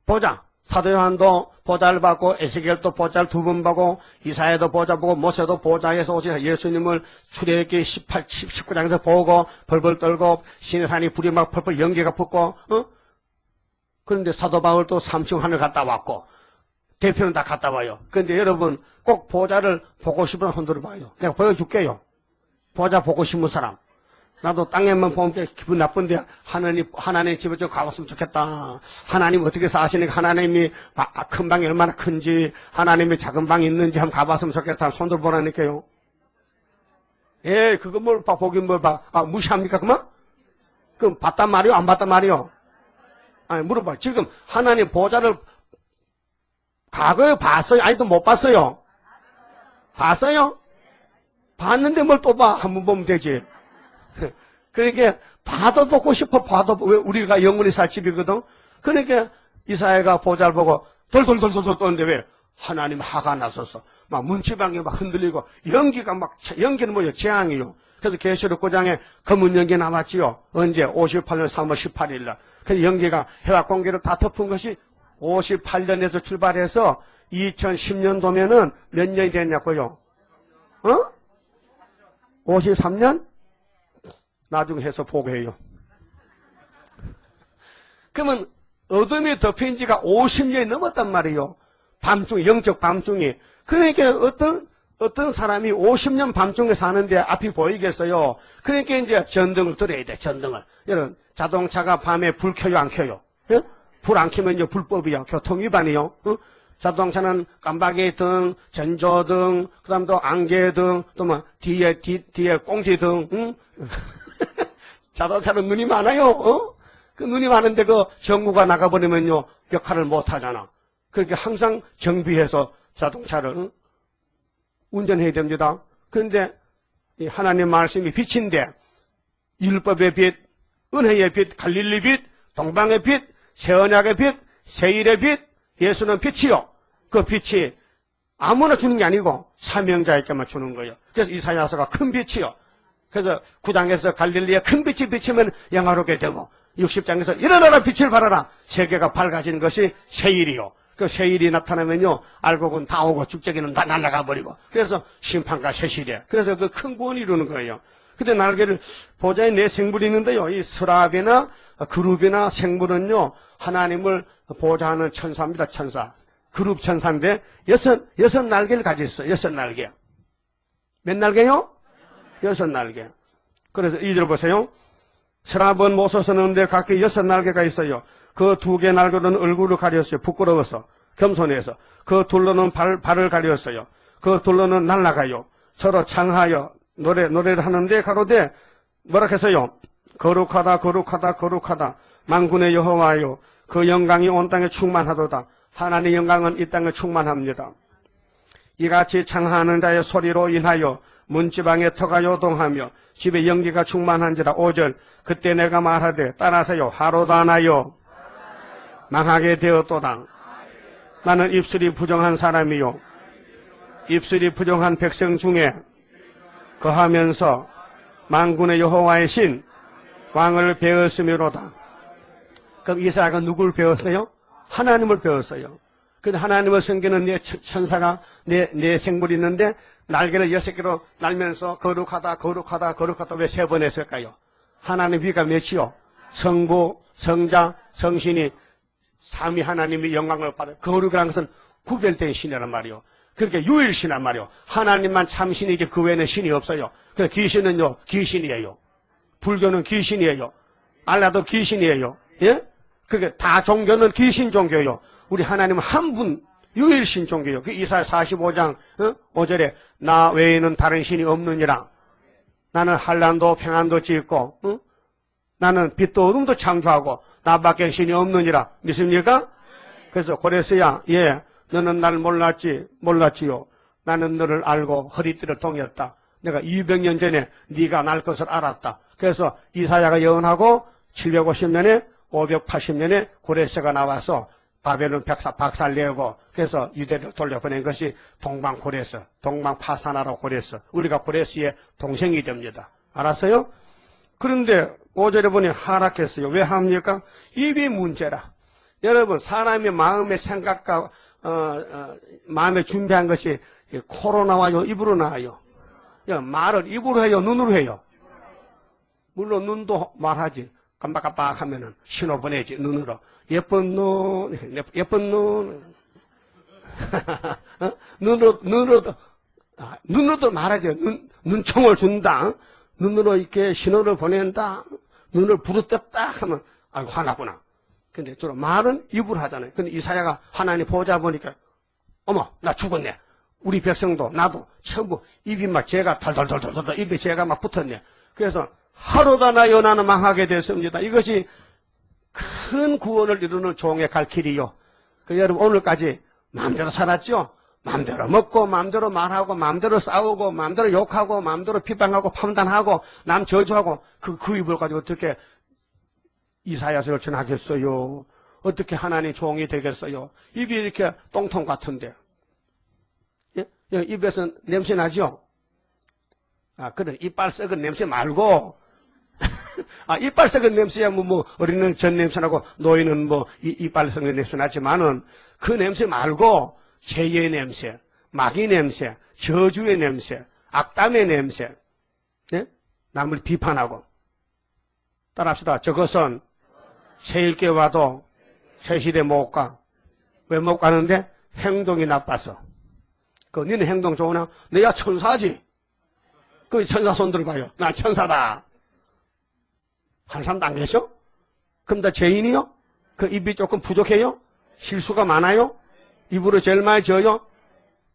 보좌. 사도 요한도 보좌를 받고 에스겔도 보좌를 두 번 보고 이사야도 보좌 보고 모세도 보좌에서 오셔서 예수님을 출애굽기 19장에서 보고 벌벌 떨고 시내산이 불이 막 펄펄 연기가 붙고 그런데 사도 바울도 삼층 하늘 갔다 왔고 대표는 다 갔다 와요. 그런데 여러분 꼭 보좌를 보고 싶은 손들어 봐요. 내가 보여줄게요. 보좌 보고 싶은 사람. 나도 땅에만 보면 기분 나쁜데 하나님 집에 좀 가봤으면 좋겠다. 하나님 어떻게 사시니까 하나님이 큰 방이 얼마나 큰지 하나님이 작은 방이 있는지 한번 가봤으면 좋겠다. 손들 보라니까요. 예, 그거 뭘 봐, 보긴 뭘 봐. 무시합니까 그만? 그럼 봤단 말이요? 안 봤단 말이요? 아니 물어봐. 지금 하나님 보좌를 과거에 봤어요? 아니도 못 봤어요? 봤어요? 봤는데 뭘 또 봐? 한번 보면 되지. 그러니까 봐도 보고 싶어. 봐도 왜 우리가 영원히 살 집이거든. 그러니까 이사야가 보좌를 보고 돌돌돌돌 떠는데 왜 하나님 화가 나서서 막 문지방이 막 흔들리고 연기는 뭐예요? 재앙이요. 그래서 계시록 9장에 검은 연기 나왔지요. 언제? 58년 3월 18일 날. 그래서 연기가 해와 공기를 다 덮은 것이 58년에서 출발해서 2010년도면은 몇 년이 됐냐고요? 53년? 나중에 해서 보고해요. 그러면 어둠이 덮인 지가 50년이 넘었단 말이에요. 밤중, 영적 밤중이. 그러니까 어떤 사람이 50년 밤중에 사는데 앞이 보이겠어요? 그러니까 이제 전등을 들어야 돼, 전등을. 여러분, 자동차가 밤에 불 켜요, 안 켜요? 예? 불 안 켜면 이제 불법이요. 교통위반이요. 자동차는 깜빡이 등, 전조등, 그 다음 또 안개등, 또 뭐, 뒤에 꽁지등, 응? 자동차는 눈이 많아요, 그 눈이 많은데 그 전구가 나가버리면요, 역할을 못 하잖아. 그렇게 항상 정비해서 자동차를 운전해야 됩니다. 그런데 하나님 말씀이 빛인데, 율법의 빛, 은혜의 빛, 갈릴리 빛, 동방의 빛, 새언약의 빛, 세일의 빛, 예수는 빛이요. 그 빛이 아무나 주는 게 아니고 사명자에게만 주는 거예요. 그래서 이사야서가 큰 빛이요. 그래서 9장에서 갈릴리에 큰 빛이 비치면 영화롭게 되고 60장에서 일어나라 빛을 발하라. 세계가 밝아지는 것이 세일이요. 그 세일이 나타나면요, 알곡은 다 오고 죽재기는 다 날아가 버리고. 그래서 심판과 세실이에요. 그래서 그 큰 구원이 이루는 거예요. 근데 날개를 보좌에 네 생물이 있는데요, 이 스랍이나 그룹이나 생물은요, 하나님을 보좌하는 천사입니다, 천사. 그룹 천사인데, 여섯 날개를 가지고 있어요, 6날개. 몇 날개요? 6날개. 그래서 2절 보세요. 스랍은 못 솟았는데 각기 6날개가 있어요. 그 2개 날개로는 얼굴을 가렸어요. 부끄러워서, 겸손해서. 그 둘로는 발을 가렸어요. 그 둘로는 날아가요. 서로 창하여 노래를 하는데 가로되 뭐라 했어요? 거룩하다 거룩하다 거룩하다 만군의 여호와여, 그 영광이 온 땅에 충만하도다. 하나님의 영광은 이 땅에 충만합니다. 이같이 창하는 자의 소리로 인하여 문지방에 터가 요동하며 집에 연기가 충만한지라. 5절 그때 내가 말하되 따라서요, 하로다나여 망하게 되었도다. 나는 입술이 부정한 사람이요, 입술이 부정한 백성 중에 거하면서 만군의 여호와의 신 왕을 배웠으므로다. 그럼 이사야가 누구를 배웠어요? 하나님을 배웠어요. 근데 하나님을 섬기는 네 천사가 네 생물이 있는데 날개를 6개로 날면서 거룩하다 거룩하다 거룩하다 왜 3번 했을까요? 하나님 위가 몇이요? 성부, 성자, 성신이 삼위 하나님이 영광을 받아. 거룩이라는 것은 구별된 신이란 말이요. 그렇게 유일신이란 말이요. 하나님만 참신이지 그 외에는 신이 없어요. 그래서 귀신은요, 귀신이에요. 불교는 귀신이에요. 알라도 귀신이에요. 예? 그러니까 다 종교는 귀신 종교예요. 우리 하나님은 한 분, 유일신 종교예요. 그 이사야 45장 5절에 나 외에는 다른 신이 없느니라. 나는 한란도 평안도 짓고 나는 빛도 어둠도 창조하고 나밖에 신이 없느니라. 믿습니까? 그래서 고레스야, 예, 너는 날 몰랐지요. 나는 너를 알고 허리띠를 동였다. 내가 200년 전에 네가 날 것을 알았다. 그래서 이사야가 예언하고 750년에 580년에 고레스가 나와서 바벨론 박살내고 그래서 유대를 돌려보낸 것이 동방고레스, 동방파사나라 고레스. 우리가 고레스의 동생이 됩니다. 알았어요? 그런데 5절에 보니 하락했어요. 왜 합니까? 입이 문제라. 여러분, 사람의 마음의 생각과 마음에 준비한 것이 코로나와요, 입으로 나와요. 말을 입으로 해요, 눈으로 해요? 물론 눈도 말하지. 깜빡깜빡 하면은 신호 보내지, 눈으로. 예쁜 눈. 눈으로도 말하죠. 눈총을 준다. 눈으로 이렇게 신호를 보낸다. 눈을 부르떴다 하면, 아이고, 화나구나. 근데 주로 말은 입으로 하잖아요. 근데 이사야가 하나님 보자 보니까, 어머, 나 죽었네. 우리 백성도, 나도, 전부 입이 막 죄가 덜덜덜덜 입에 죄가 막 붙었네. 그래서 하루다나 연하는 망하게 됐습니다. 이것이 큰 구원을 이루는 종의 갈 길이요. 그 여러분 오늘까지 마음대로 살았죠? 마음대로 먹고 마음대로 말하고 마음대로 싸우고 마음대로 욕하고 마음대로 비방하고 판단하고 남 저주하고 그 입을 가지고 어떻게 이사야서를 전하겠어요? 어떻게 하나님 종이 되겠어요? 입이 이렇게 똥통 같은데 입에서 냄새 나죠? 그래. 이빨 썩은 냄새 말고, 이빨 썩은 냄새야, 어린이는 전 냄새 나고, 노인은 이빨 썩은 냄새 나지만은, 그 냄새 말고, 죄의 냄새, 마귀 냄새, 저주의 냄새, 악담의 냄새, 예? 남을 비판하고. 따라합시다. 저것은 새일께 와도 새시대 못 가. 왜 못 가는데? 행동이 나빠서. 니네 행동 좋으나? 내가 천사지. 천사 손 들어봐요. 나 천사다. 한 사람도 안 계셔? 그럼 다 죄인이요? 입이 조금 부족해요? 실수가 많아요? 입으로 제일 많이 져요?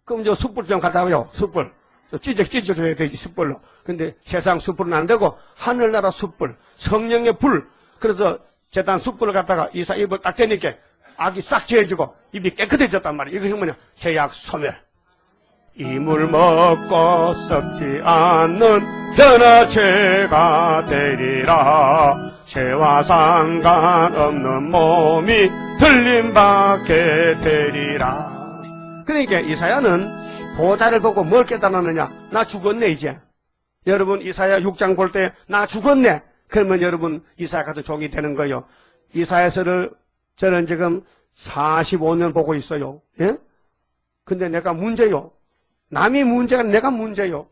그럼 숯불 좀 갖다 와요. 숯불. 찢어줘야 되지, 숯불로. 근데 세상 숯불은 안 되고, 하늘나라 숯불, 성령의 불. 그래서 재단 숯불을 갖다가 이사 입을 딱 대니까 악이 싹 지어지고 입이 깨끗해졌단 말이에요. 이거 뭐냐? 죄악 소멸. 이물 먹고 썩지 않는 변화체가 되리라. 죄와 상관없는 몸이 틀림받게 되리라. 그러니까 이사야는 보좌를 보고 뭘 깨달았느냐? 나 죽었네 이제. 여러분 이사야 6장 볼 때 나 죽었네. 그러면 여러분 이사야 가서 종이 되는 거예요. 이사야서를 저는 지금 45년 보고 있어요. 예? 근데 내가 문제요. 남이 문제가 내가 문제요.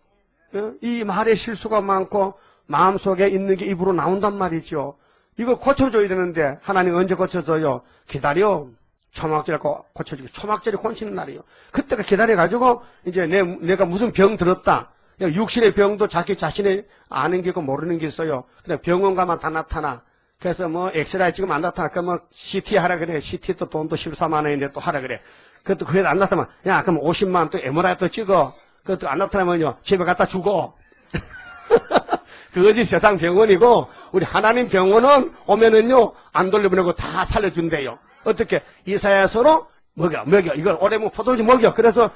예? 이 말에 실수가 많고 마음속에 있는 게 입으로 나온단 말이죠. 이거 고쳐줘야 되는데 하나님 언제 고쳐줘요? 기다려. 초막절 고쳐주고 초막절이 고치는 날이에요. 그때가 기다려가지고 이제 내가 무슨 병 들었다. 육신의 병도 자기 자신이 아는 게 있고 모르는 게 있어요. 근데 병원 가면 다 나타나. 그래서 엑스라이 찍으면 안 나타나. 그러면 CT 하라 그래. CT도 돈도 14만 원인데 또 하라 그래. 그것도 그게 안 나타나면 그럼 50만 원 또 MRI 또 찍어. 그것도 안 나타나면요 집에 갖다 주고. 그것이 세상 병원이고 우리 하나님 병원은 오면은요 안 돌려보내고 다 살려준대요. 어떻게? 이사야서로 먹여. 이걸 오래면 포도주 먹여. 그래서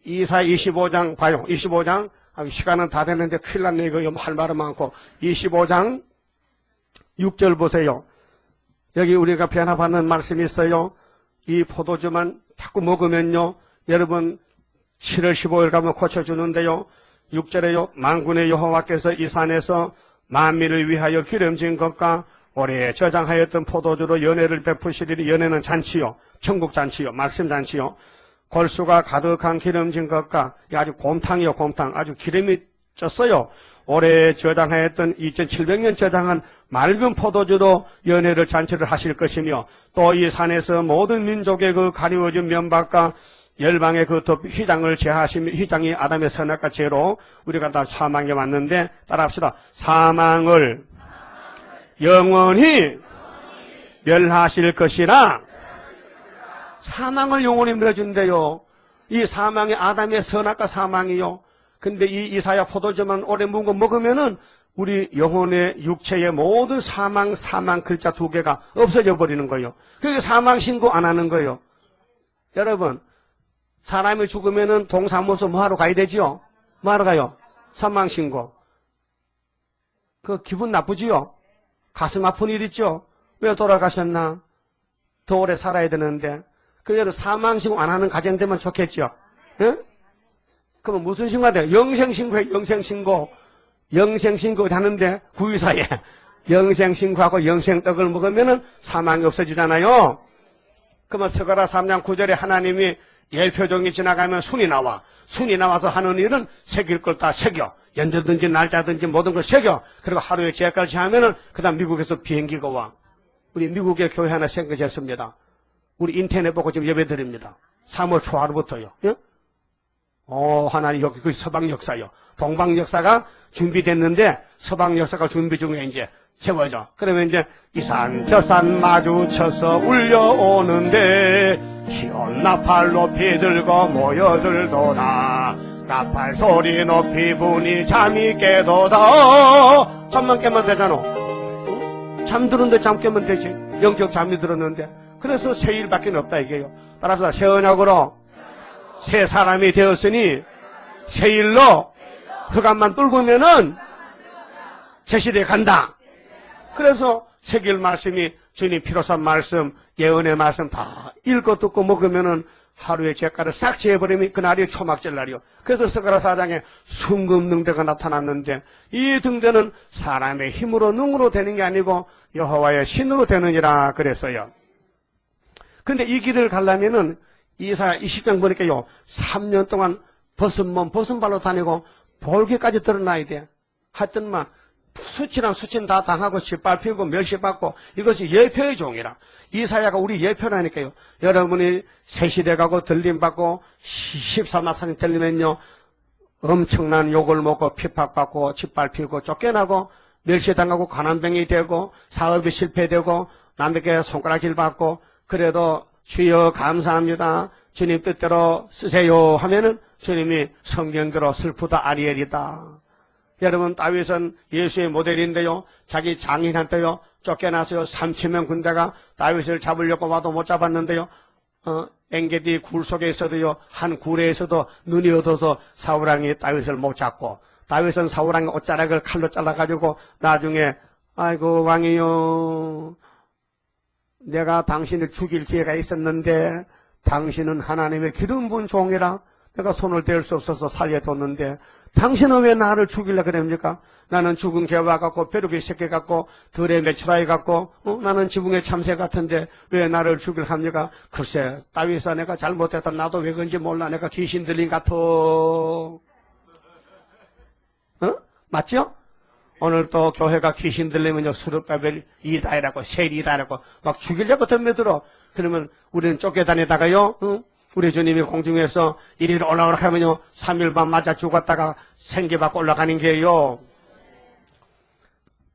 이사야 25장 봐요. 25장. 시간은 다 됐는데 큰일 났네. 이거 할 말은 많고. 25장 6절 보세요. 여기 우리가 변화받는 말씀이 있어요. 이 포도주만 자꾸 먹으면요. 여러분 7월 15일 가면 고쳐주는데요. 6절에요. 만군의 여호와께서 이 산에서 만민을 위하여 기름진 것과 오래 저장하였던 포도주로 연회를 베푸시리니 연회는 잔치요. 천국 잔치요. 말씀 잔치요. 골수가 가득한 기름진 것과 아주 곰탕이요. 곰탕. 아주 기름이 쪘어요. 오래 저장하였던 2700년 저장한 맑은 포도주로 연회를 잔치를 하실 것이며 또 이 산에서 모든 민족의 그 가리워진 면박과 열방의 그 휘장을 제하시며 휘장이 아담의 선악과 죄로 우리가 다 사망에 왔는데 따라합시다. 사망을 영원히 멸하실 것이라. 사망을 영원히 멸해준대요. 이 사망이 아담의 선악과 사망이요. 근데 이 이사야 포도주만 오래 묵은 거 먹으면은 우리 영혼의 육체의 모든 사망 글자 2개가 없어져 버리는 거예요. 그게 사망 신고 안 하는 거예요. 여러분, 사람이 죽으면은 동사무소 뭐하러 가야 되지요? 뭐하러 가요? 사망 신고. 그 기분 나쁘지요? 가슴 아픈 일 있죠? 왜 돌아가셨나? 더 오래 살아야 되는데. 그래도 사망 신고 안 하는 가정 되면 좋겠죠? 예? 그러면 무슨 신고가 돼요? 영생신고에 영생신고. 영생신고 하는데 구의사에 영생신고하고 영생떡을 먹으면 사망이 없어지잖아요. 그러면 서가라 3장 9절에 하나님이 예표종이 지나가면 순이 나와. 순이 나와서 하는 일은 새길 걸 다 새겨. 연도든지 날짜든지 모든 걸 새겨. 그리고 하루에 제까지 하면은 그 다음 미국에서 비행기가 와. 우리 미국의 교회 하나 생겨졌습니다. 우리 인터넷 보고 지금 예배 드립니다. 3월 초하루부터요. 예? 하나님 여기 그 서방 역사요. 동방 역사가 준비됐는데 서방 역사가 준비 중에 이제 세워져. 그러면 이제 이 산 저 산 마주쳐서 울려오는데 시온 나팔 높이 들고 모여들도다. 나팔 소리 높이 부니 잠이 깨도다. 잠만 깨면 되잖아. 잠드는데 잠 깨면 되지. 영적 잠이 들었는데. 그래서 새 일밖에 없다 이게요. 따라서 새 언약으로 새 사람이 되었으니 새 일로 흑암만 뚫으면은 새 시대에 간다. 그래서 새길 말씀이 주님 피로산 말씀, 예언의 말씀 다 읽고 듣고 먹으면은 하루의 죄가를 싹 지어버리면 그날이 초막절 날이요. 그래서 스가랴 4장에 순금능대가 나타났는데 이 등대는 사람의 힘으로 능으로 되는 게 아니고 여호와의 신으로 되느니라 그랬어요. 근데 이 길을 가려면은 이사야 20장 보니까요 3년 동안 벗은 몸 벗은 발로 다니고 볼기까지 드러나야 돼. 하여튼 막 수치랑 수치는 다 당하고 짓밟히고 멸시받고 이것이 예표의 종이라. 이사야가 우리 예표라니까요. 여러분이 새시대 가고 들림받고 14마산이 들리면요 엄청난 욕을 먹고 핍박받고 짓밟히고 쫓겨나고 멸시당하고 가난병이 되고 사업이 실패되고 남에게 손가락질 받고 그래도 주여 감사합니다. 주님 뜻대로 쓰세요 하면은 주님이 성경대로 슬프다 아리엘이다. 여러분 다윗은 예수의 모델인데요. 자기 장인한테요. 쫓겨나서요. 3,000명 군대가 다윗을 잡으려고 와도 못 잡았는데요. 엔게디 굴 속에 있어도요. 한 굴에서도 눈이 어두워서 사울왕이 다윗을 못 잡고 다윗은 사울왕의 옷자락을 칼로 잘라가지고 나중에 아이고 왕이요. 내가 당신을 죽일 기회가 있었는데 당신은 하나님의 기름 부은 종이라 내가 손을 댈 수 없어서 살려뒀는데 당신은 왜 나를 죽이려고 그럽니까? 나는 죽은 개와 같고 벼룩이 새끼 같고 들에 메추라기 같고 나는 지붕의 참새 같은데 왜 나를 죽이려 합니까? 글쎄 다윗아 내가 잘못했다. 나도 왜 그런지 몰라. 내가 귀신 들린 같아. 맞죠? 오늘 또 교회가 귀신 들리면요 수르바벨 이다이라고 셀이다라고 막 죽이려고 덤벼들어. 그러면 우리는 쫓겨다니다가요 우리 주님이 공중에서 이리로 올라오라 하면요 3일 밤 맞아 죽었다가 생기받고 올라가는 게요.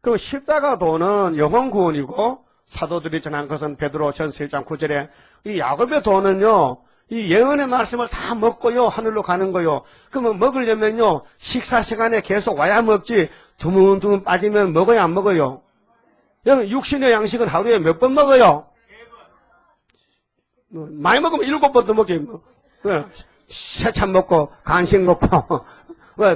그 십자가도는 영혼 구원이고 사도들이 전한 것은 베드로 전서 1장 9절에 이 야곱의 도는요 이 예언의 말씀을 다 먹고요 하늘로 가는 거요. 그러면 먹으려면요 식사 시간에 계속 와야 먹지 두문두문 빠지면 먹어야 안 먹어요. 여러분 육신의 양식은 하루에 몇 번 먹어요? 많이 먹으면 7번도 먹지 뭐. 세찬 먹고 간식 먹고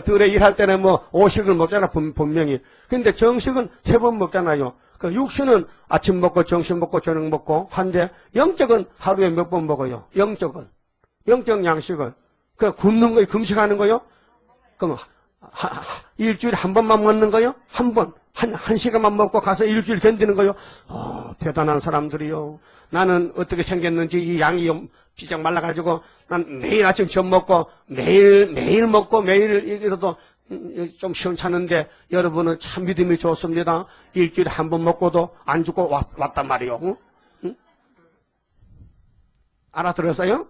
들에 일할 때는 뭐 오식을 먹잖아 분명히. 근데 정식은 3번 먹잖아요. 그 육신은 아침 먹고 점심 먹고 저녁 먹고 한데 영적은 하루에 몇 번 먹어요. 영적 양식을 그 굶는 거요 금식하는 거요. 그럼 일주일에 한 번만 먹는 거요? 한 번. 한 시간만 먹고 가서 일주일 견디는 거요? 대단한 사람들이요. 나는 어떻게 생겼는지 이 양이 비장 말라가지고 난 매일 아침 점 먹고 매일 먹고 매일 이러도 좀 시원찮은데 여러분은 참 믿음이 좋습니다. 일주일에 한 번 먹고도 안 죽고 왔단 말이요. 응? 알아들었어요?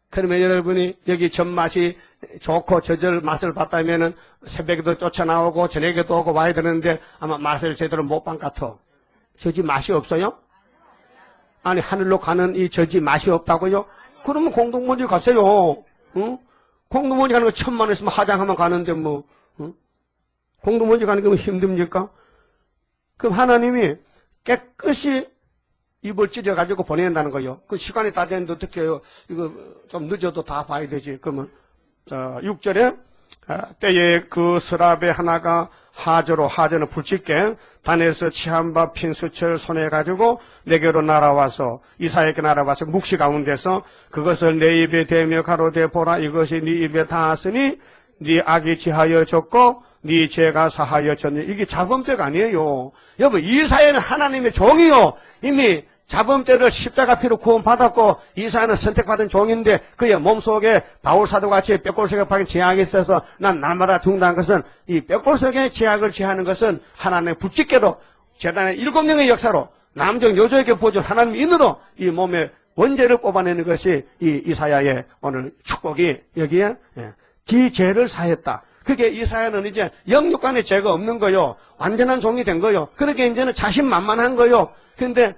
그러면 여러분이 여기 전맛이 좋고 저절 맛을 봤다면은 새벽에도 쫓아나오고 저녁에도 오고 와야 되는데 아마 맛을 제대로 못 본 것 같아. 저지 맛이 없어요? 아니 하늘로 가는 이 저지 맛이 없다고요? 그러면 공동모지 가세요. 응? 공동모지 가는 거 1,000만 원 있으면 화장하면 가는데 뭐 응? 공동모지 가는 게 뭐 힘듭니까? 그럼 하나님이 깨끗이 입을 찢어가지고 보낸다는 거요. 그 시간이 다 됐는데 어떻게 해요? 이거 좀 늦어도 다 봐야 되지. 그러면, 6절에, 때에 그 서랍에 하나가 하저는 불짓게 단에서 취한 핀수철 손에 가지고 내게로 날아와서 이사에게 날아와서 묵시 가운데서 그것을 내 입에 대며 가로되 보라 이것이 네 입에 닿았으니 네 악이 지하여 졌고 네 죄가 사하여 졌니. 이게 자범죄가 아니에요. 여러분 이사야는 하나님의 종이요. 이미 자범죄를 십자가 피로 구원받았고 이사야는 선택받은 종인데 그의 몸속에 바울사도같이 뼈골석에 박힌 제약이 있어서 난 날마다 죽는다는 것은 이 뼈골석에 제약을 취하는 것은 하나님의 부칙계로 재단의 7명의 역사로 남정 여조에게 보여준 하나님의 인으로 이 몸의 원죄를 뽑아내는 것이 이 이사야의 오늘 축복이 여기에 지 죄를 사했다. 그게 이사야는 이제 영육간의 죄가 없는 거요. 완전한 종이 된 거요. 그렇게 이제는 자신만만한 거요. 근데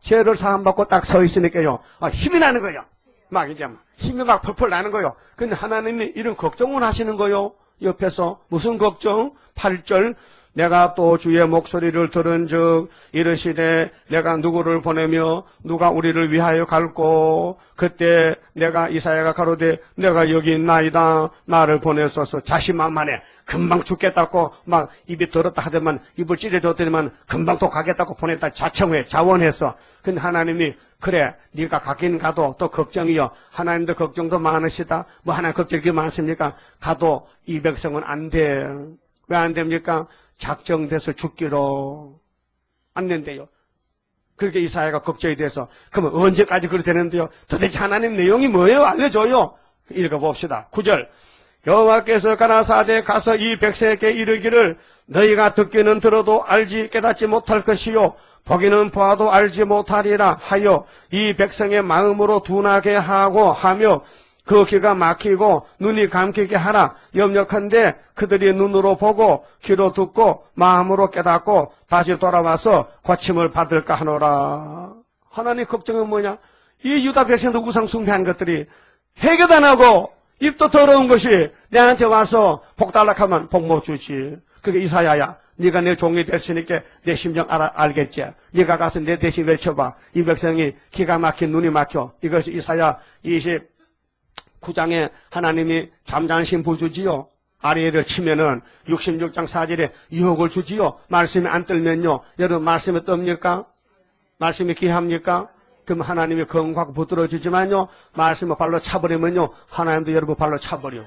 죄를 사함받고 딱 서 있으니까요. 힘이 나는 거요. 막 이제 힘이 막 펄펄 나는 거요. 근데 하나님이 이런 걱정을 하시는 거요. 옆에서 무슨 걱정? 8절 내가 또 주의 목소리를 들은즉 이르시되 내가 누구를 보내며 누가 우리를 위하여 갈고 그때 내가 이사야가 가로되 내가 여기 있나이다 나를 보내소서. 자신만만해. 금방 죽겠다고 막 입이 더럽다 하더만 입을 찌르줬더니만 금방 또 가겠다고 보냈다 자청해 자원했어. 근데 하나님이 그래 네가 가긴 가도 또 걱정이요. 하나님도 걱정도 많으시다. 뭐 하나님 걱정이 많습니까? 가도 이 백성은 안 돼. 왜 안 됩니까? 작정돼서 죽기로 안 된대요. 그렇게 이사야가 걱정이 돼서 그러면 언제까지 그렇게 되는데요? 도대체 하나님 내용이 뭐예요? 알려줘요. 읽어봅시다. 9절 여호와께서 가라사대 가서 이 백성에게 이르기를 너희가 듣기는 들어도 알지 깨닫지 못할 것이요 보기는 보아도 알지 못하리라 하여 이 백성의 마음으로 둔하게 하고 하며 그 귀가 막히고 눈이 감기게 하라. 염려컨대 그들이 눈으로 보고 귀로 듣고 마음으로 깨닫고 다시 돌아와서 고침을 받을까 하노라. 하나님 걱정은 뭐냐? 이 유다 백성도 우상 숭배한 것들이 해결 안 하고 입도 더러운 것이 내한테 와서 복 달라하면 복 못 주지. 그게 이사야야. 네가 내 종이 됐으니까 내 심정 알겠지. 네가 가서 내 대신 외쳐봐. 이 백성이 기가 막힌 눈이 막혀. 이것이 이사야 29장에 하나님이 잠잠신 부주지요. 아리엘을 치면은 66장 4절에 유혹을 주지요. 말씀이 안 들면요. 여러분 말씀이 뜹니까? 말씀이 귀합니까? 그럼 하나님이 건강하고 부드러워지지만요. 말씀을 발로 차버리면요. 하나님도 여러분 발로 차버려.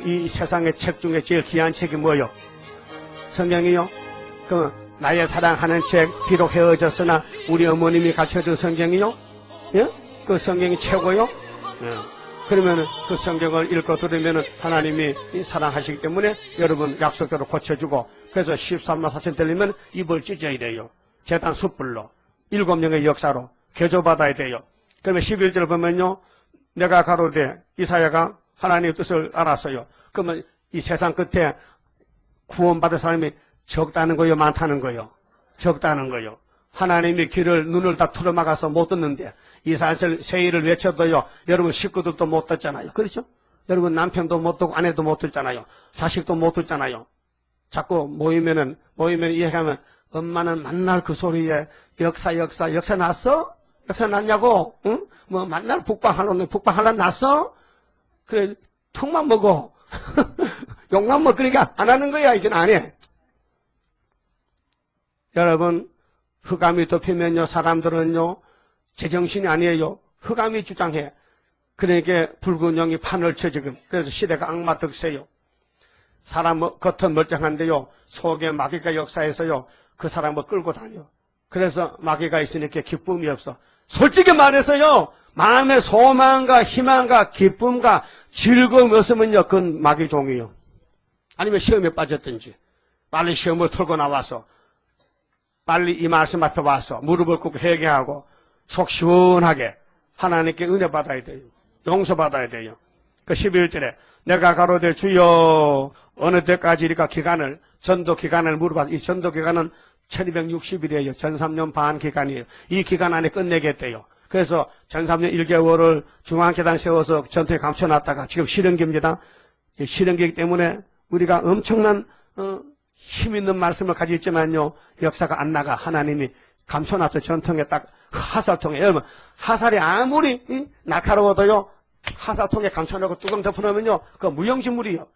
이 세상의 책 중에 제일 귀한 책이 뭐요? 성경이요? 그 나의 사랑하는 책 비록 헤어졌으나 우리 어머님이 가르쳐준 성경이요? 예? 그 성경이 최고요? 예. 그러면은 그 성경을 읽고 들으면은 하나님이 사랑하시기 때문에 여러분 약속대로 고쳐주고 그래서 13만 4천 들리면 입을 찢어야 돼요. 재단 숯불로 7명의 역사로 개조받아야 돼요. 그러면 11절 보면요. 내가 가로되 이사야가 하나님의 뜻을 알았어요. 그러면 이 세상 끝에 구원받은 사람이 적다는 거요, 많다는 거요? 적다는 거요. 하나님이 길을 눈을 다 틀어막아서 못 듣는데 이사야서 세일을 외쳐도요. 여러분 식구들도 못 듣잖아요. 그렇죠? 여러분 남편도 못 듣고 아내도 못 듣잖아요. 자식도 못 듣잖아요. 자꾸 모이면 이야기하면 엄마는 만날 그 소리에 역사 났어? 역사 났냐고? 응? 뭐 만날 북방하러 났어? 그래 턱만 먹어. 욕만 먹 그러니까 안 하는 거야. 이제는 안 해. 여러분 흑암이 덮이면요 사람들은요 제정신이 아니에요. 흑암이 주장해. 그러니까 붉은 영이 판을 쳐 지금. 그래서 시대가 악마 득세요. 사람 겉은 멀쩡한데요 속에 마귀가 역사해서요 그 사람을 끌고 다녀. 그래서 마귀가 있으니까 기쁨이 없어. 솔직히 말해서요 마음의 소망과 희망과 기쁨과 즐거움이 없으면요 그건 마귀 종이요. 아니면 시험에 빠졌든지 빨리 시험을 털고 나와서 빨리 이 말씀 앞에 와서 무릎을 꿇고 회개하고 속 시원하게 하나님께 은혜 받아야 돼요. 용서받아야 돼요. 그 11절에 내가 가로되 주여 어느 때까지리까 기간을 전도 기간을 물어봤어요. 이 전도 기간은 1260일이에요. 전 3년 반 기간이에요. 이 기간 안에 끝내겠대요. 그래서 전 3년 1개월을 중앙계단 세워서 전투에 감춰놨다가 지금 실현기입니다. 실현기이기 때문에 우리가 엄청난 힘 있는 말씀을 가지고 있지만요. 역사가 안 나가. 하나님이 감춰놨어. 전통에 딱 하살통에. 여러분 하살이 아무리 날카로워도요. 하살통에 감춰놓고 뚜껑 덮어놓으면요. 그 무용지물이요.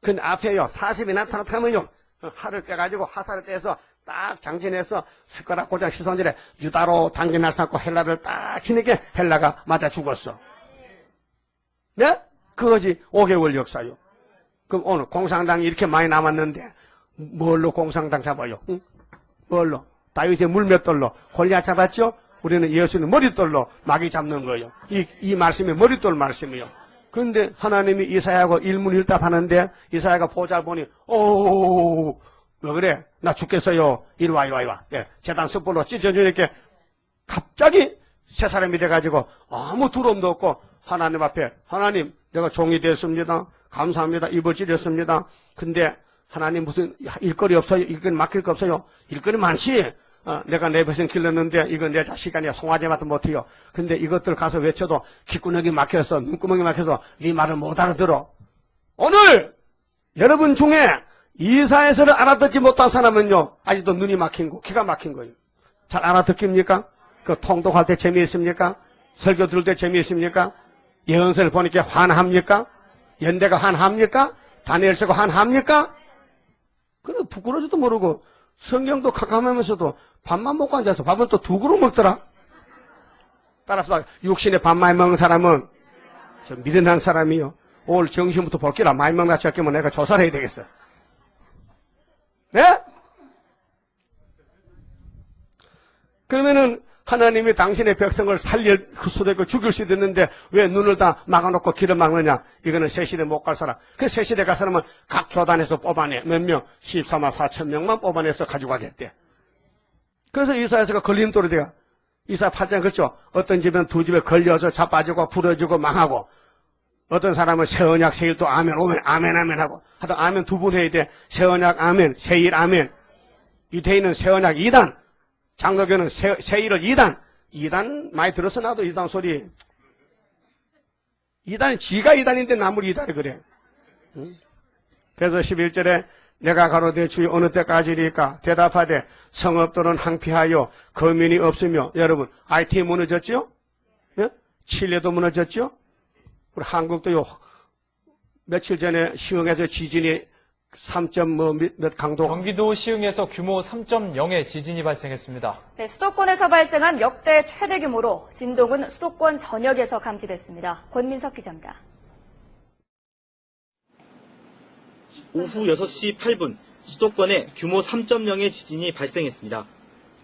근데 앞에요. 사슴이 나타나면요. 활을 떼가지고 하살을 떼서 딱 장진해서 숟가락 고장 시선질에 유다로 당겨날 삼고 헬라를 딱 치니까 헬라가 맞아 죽었어. 네? 그것이 5개월 역사요. 그럼 오늘 공산당이 이렇게 많이 남았는데 뭘로 공산당 잡아요? 응? 뭘로? 다윗의 물맷돌로 골리앗 잡았죠? 우리는 예수는 머릿돌로 마귀 잡는 거예요. 이 말씀이 머릿돌 말씀이에요. 그런데 하나님이 이사야하고 일문일답하는데 이사야가 보자 보니 왜 그래? 나 죽겠어요. 이리 와. 예, 재단 숯불로 찢어주니까 갑자기 새 사람이 돼가지고 아무 두려움도 없고 하나님 앞에 하나님 내가 종이 됐습니다. 감사합니다. 입을 찢었습니다. 근데 하나님 무슨 일거리 없어요? 일거리 맡길 거 없어요? 일거리 많지? 내가 내 백성 길렀는데 이건 내 자식 아니야. 송아지마도 못해요. 근데 이것들 가서 외쳐도 귓구멍이 막혀서 눈구멍이 막혀서 네 말을 못 알아들어. 오늘 여러분 중에 이사야서를 알아듣지 못한 사람은요, 아직도 눈이 막힌 거, 귀가 막힌 거예요. 잘 알아듣습니까? 그 통독할 때 재미있습니까? 설교 들을 때 재미있습니까? 예언서를 보니까 환합니까? 연대가 환합니까? 다니엘서가 환합니까? 그래, 부끄러지도 모르고, 성경도 캄캄하면서도 밥만 먹고 앉아서 밥은 또 두 그릇 먹더라. 따라서 육신에 밥 많이 먹는 사람은 저 미련한 사람이요. 오늘 정신부터 볼게라. 많이 먹나 적게면 내가 조사를 해야 되겠어. 네? 그러면은 하나님이 당신의 백성을 살릴 수도 있고 죽일 수도 있는데 왜 눈을 다 막아놓고 길을 막느냐? 이거는 새시대 못 갈 사람. 그 새시대 갈 사람은 각 교단에서 뽑아내. 몇 명? 14만 4천 명만 뽑아내서 가져가겠대. 그래서 이사야서가 걸림돌이 돼요. 이사야 8장 그렇죠? 어떤 집은 두 집에 걸려서 자빠지고 부러지고 망하고 어떤 사람은 새 언약 새 일도 아멘 오멘 아멘 아멘 하고 하여튼 아멘 두 분 해야 돼. 새 언약 아멘 새 일 아멘. 유대인은 새 언약 2단 장로교는 새 일을 2단 2단 많이 들어서 나도 2단 소리 2단이 지가 2단인데 나물 2단이 그래. 응? 그래서 11절에 내가 가로되 주여 어느 때까지리까 대답하되 성읍들은 항피하여 거민이 없으며 여러분 IT 무너졌죠? 예? 칠레도 무너졌죠? 우리 한국도요 며칠 전에 시흥에서 지진이 3. 몇 강도 경기도 시흥에서 규모 3.0의 지진이 발생했습니다. 네, 수도권에서 발생한 역대 최대 규모로 진동은 수도권 전역에서 감지됐습니다. 권민석 기자입니다. 오후 6시 8분 수도권에 규모 3.0의 지진이 발생했습니다.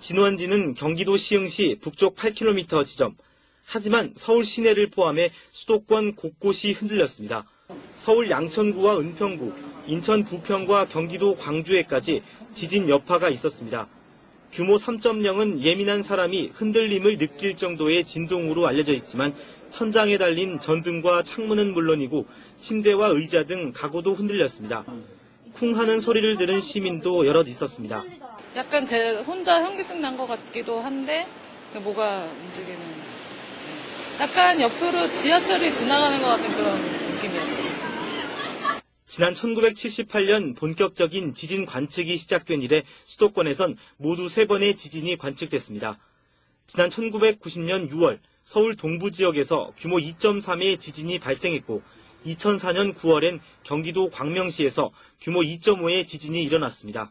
진원지는 경기도 시흥시 북쪽 8km 지점. 하지만 서울 시내를 포함해 수도권 곳곳이 흔들렸습니다. 서울 양천구와 은평구, 인천 부평과 경기도 광주에까지 지진 여파가 있었습니다. 규모 3.0은 예민한 사람이 흔들림을 느낄 정도의 진동으로 알려져 있지만 천장에 달린 전등과 창문은 물론이고 침대와 의자 등 가구도 흔들렸습니다. 쿵 하는 소리를 들은 시민도 여럿 있었습니다. 약간 제 혼자 현기증 난 것 같기도 한데 뭐가 움직이는 약간 옆으로 지하철이 지나가는 것 같은 그런 느낌이었어요. 지난 1978년 본격적인 지진 관측이 시작된 이래 수도권에선 모두 3번의 지진이 관측됐습니다. 지난 1990년 6월 서울 동부 지역에서 규모 2.3의 지진이 발생했고 2004년 9월엔 경기도 광명시에서 규모 2.5의 지진이 일어났습니다.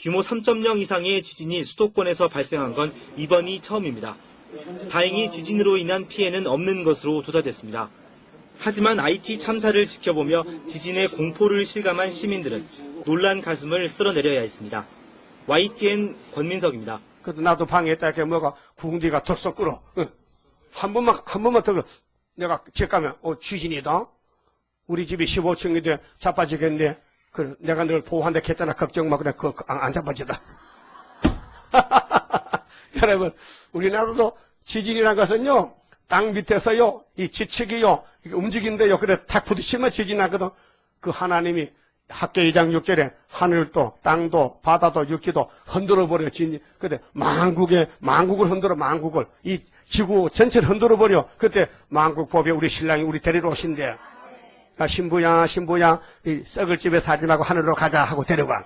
규모 3.0 이상의 지진이 수도권에서 발생한 건 이번이 처음입니다. 다행히 지진으로 인한 피해는 없는 것으로 조사됐습니다. 하지만 IT 참사를 지켜보며 지진의 공포를 실감한 시민들은 놀란 가슴을 쓸어내려야 했습니다. YTN 권민석입니다. 그래도 나도 방에 있다 이렇게 뭐가 궁디가 덜썩 끓어. 한 번만 더 내가 집 가면 지진이다. 우리 집이 15층인데 자빠지겠네. 그 내가 늘 보호한다 했잖아. 걱정 마. 그래 안 자빠지다. 여러분 우리나라도 지진이라는 것은요. 땅 밑에서요. 이 지측이요. 움직인대요. 그래 탁 부딪히면 지진이 나거든. 그 하나님이 학계 2장 6절에 하늘도 땅도 바다도 육지도 흔들어버려. 그래 만국을 흔들어. 만국을 이 지구 전체를 흔들어버려. 그때 만국법에 우리 신랑이 우리 데리러 오신대. 신부야 이 썩을 집에 살지 말고 하늘로 가자 하고 데려가.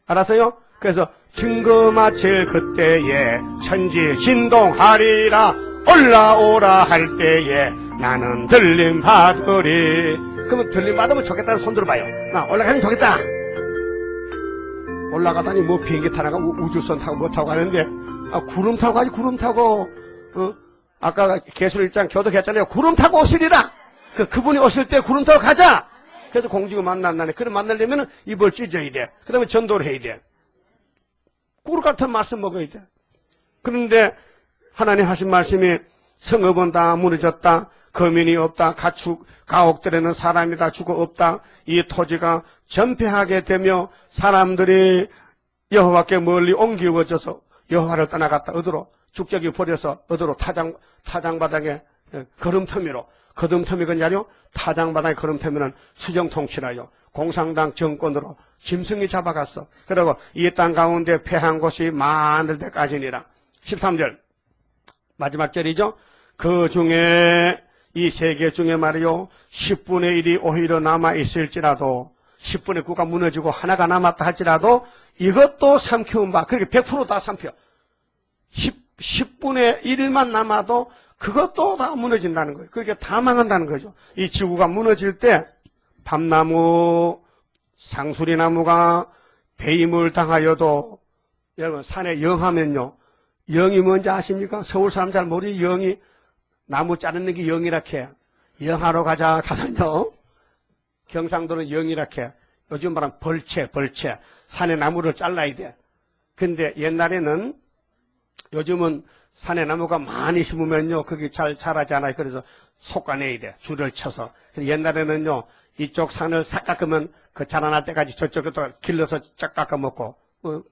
알았어요? 그래서 증거 마칠 그때에 천지 진동하리라. 올라오라 할 때에 나는 들림 받으리. 그러면 들림 받으면 좋겠다는 손 들어봐요. 나 올라가면 좋겠다. 올라가다니 뭐 비행기 타다가 우주선 타고 뭐 타고 가는데 구름 타고 가지. 구름 타고 아까 계술 1장 교독했잖아요. 구름 타고 오시리라. 그분이 오실 때 구름 타고 가자. 그래서 공중을 만난다네. 그래 만나려면 입을 찢어야 돼. 그 다음에 전도를 해야 돼. 꿀 같은 말씀 먹어야 돼. 그런데 하나님 하신 말씀이 성읍은 다 무너졌다. 거민이 없다. 가옥들에는 사람이 다 죽어 없다. 이 토지가 전폐하게 되며 사람들이 여호와께 멀리 옮기워져서 여호와를 떠나갔다. 어디로? 죽적이 버려서 어디로? 타장바닥에 걸음터미로. 거듭터미건냐요? 타장바닥에 걸음터미는 수정통치라요. 공산당 정권으로 짐승이 잡아갔어. 그리고 이 땅 가운데 패한 곳이 많을 때까지니라. 13절 마지막 절이죠. 그 중에 이 세계 중에 말이요 10분의 1이 오히려 남아 있을지라도 10분의 9가 무너지고 하나가 남았다 할지라도 이것도 삼키운 바, 그렇게 100% 다 삼켜. 10분의 1만 남아도 그것도 다 무너진다는 거예요. 그렇게 다 망한다는 거죠. 이 지구가 무너질 때 밤나무, 상수리나무가 배임을 당하여도 여러분 산에 영하면요. 영이 뭔지 아십니까? 서울 사람 잘 모르지. 영이 나무 자르는 게 영이라 해요. 영하러 가자 가면요. 경상도는 영이라 해요. 요즘 말하면 벌채. 산에 나무를 잘라야 돼. 근데 옛날에는 요즘은 산에 나무가 많이 심으면요. 그게 잘 자라지 않아요. 그래서 솎아내야 돼. 줄을 쳐서. 옛날에는요. 이쪽 산을 싹 깎으면 그 자라날 때까지 저쪽에다 길러서 쫙 깎아 먹고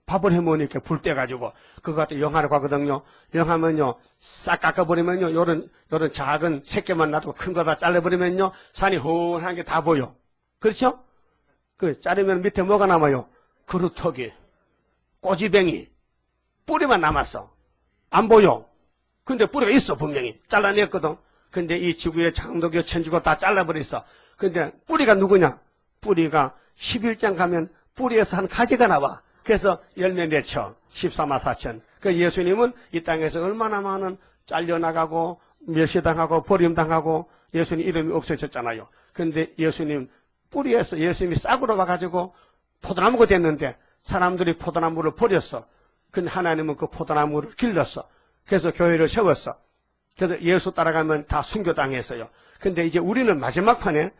밥을 해먹으니까 불 떼가지고 그거 갖다 영하러 가거든요. 영하면요. 싹 깎아버리면요. 요런 작은 새끼만 놔두고 큰 거 다 잘라버리면요. 산이 훤한 게 다 보여. 그렇죠? 그 자르면 밑에 뭐가 남아요? 그루터기, 꼬지뱅이, 뿌리만 남았어. 안 보여. 근데 뿌리가 있어 분명히. 잘라냈거든. 근데 이 지구의 장독여 천지고 다 잘라버렸어. 근데 뿌리가 누구냐? 뿌리가 11장 가면 뿌리에서 한 가지가 나와. 그래서 열매 맺혀. 14만 4천. 그 예수님은 이 땅에서 얼마나 많은 잘려나가고 멸시당하고 버림당하고 예수님 이름이 없어졌잖아요. 근데 예수님 뿌리에서 예수님이 싹으로 와가지고 포도나무가 됐는데 사람들이 포도나무를 버렸어. 근데 하나님은 그 포도나무를 길렀어. 그래서 교회를 세웠어. 그래서 예수 따라가면 다 순교당했어요. 근데 이제 우리는 마지막 판에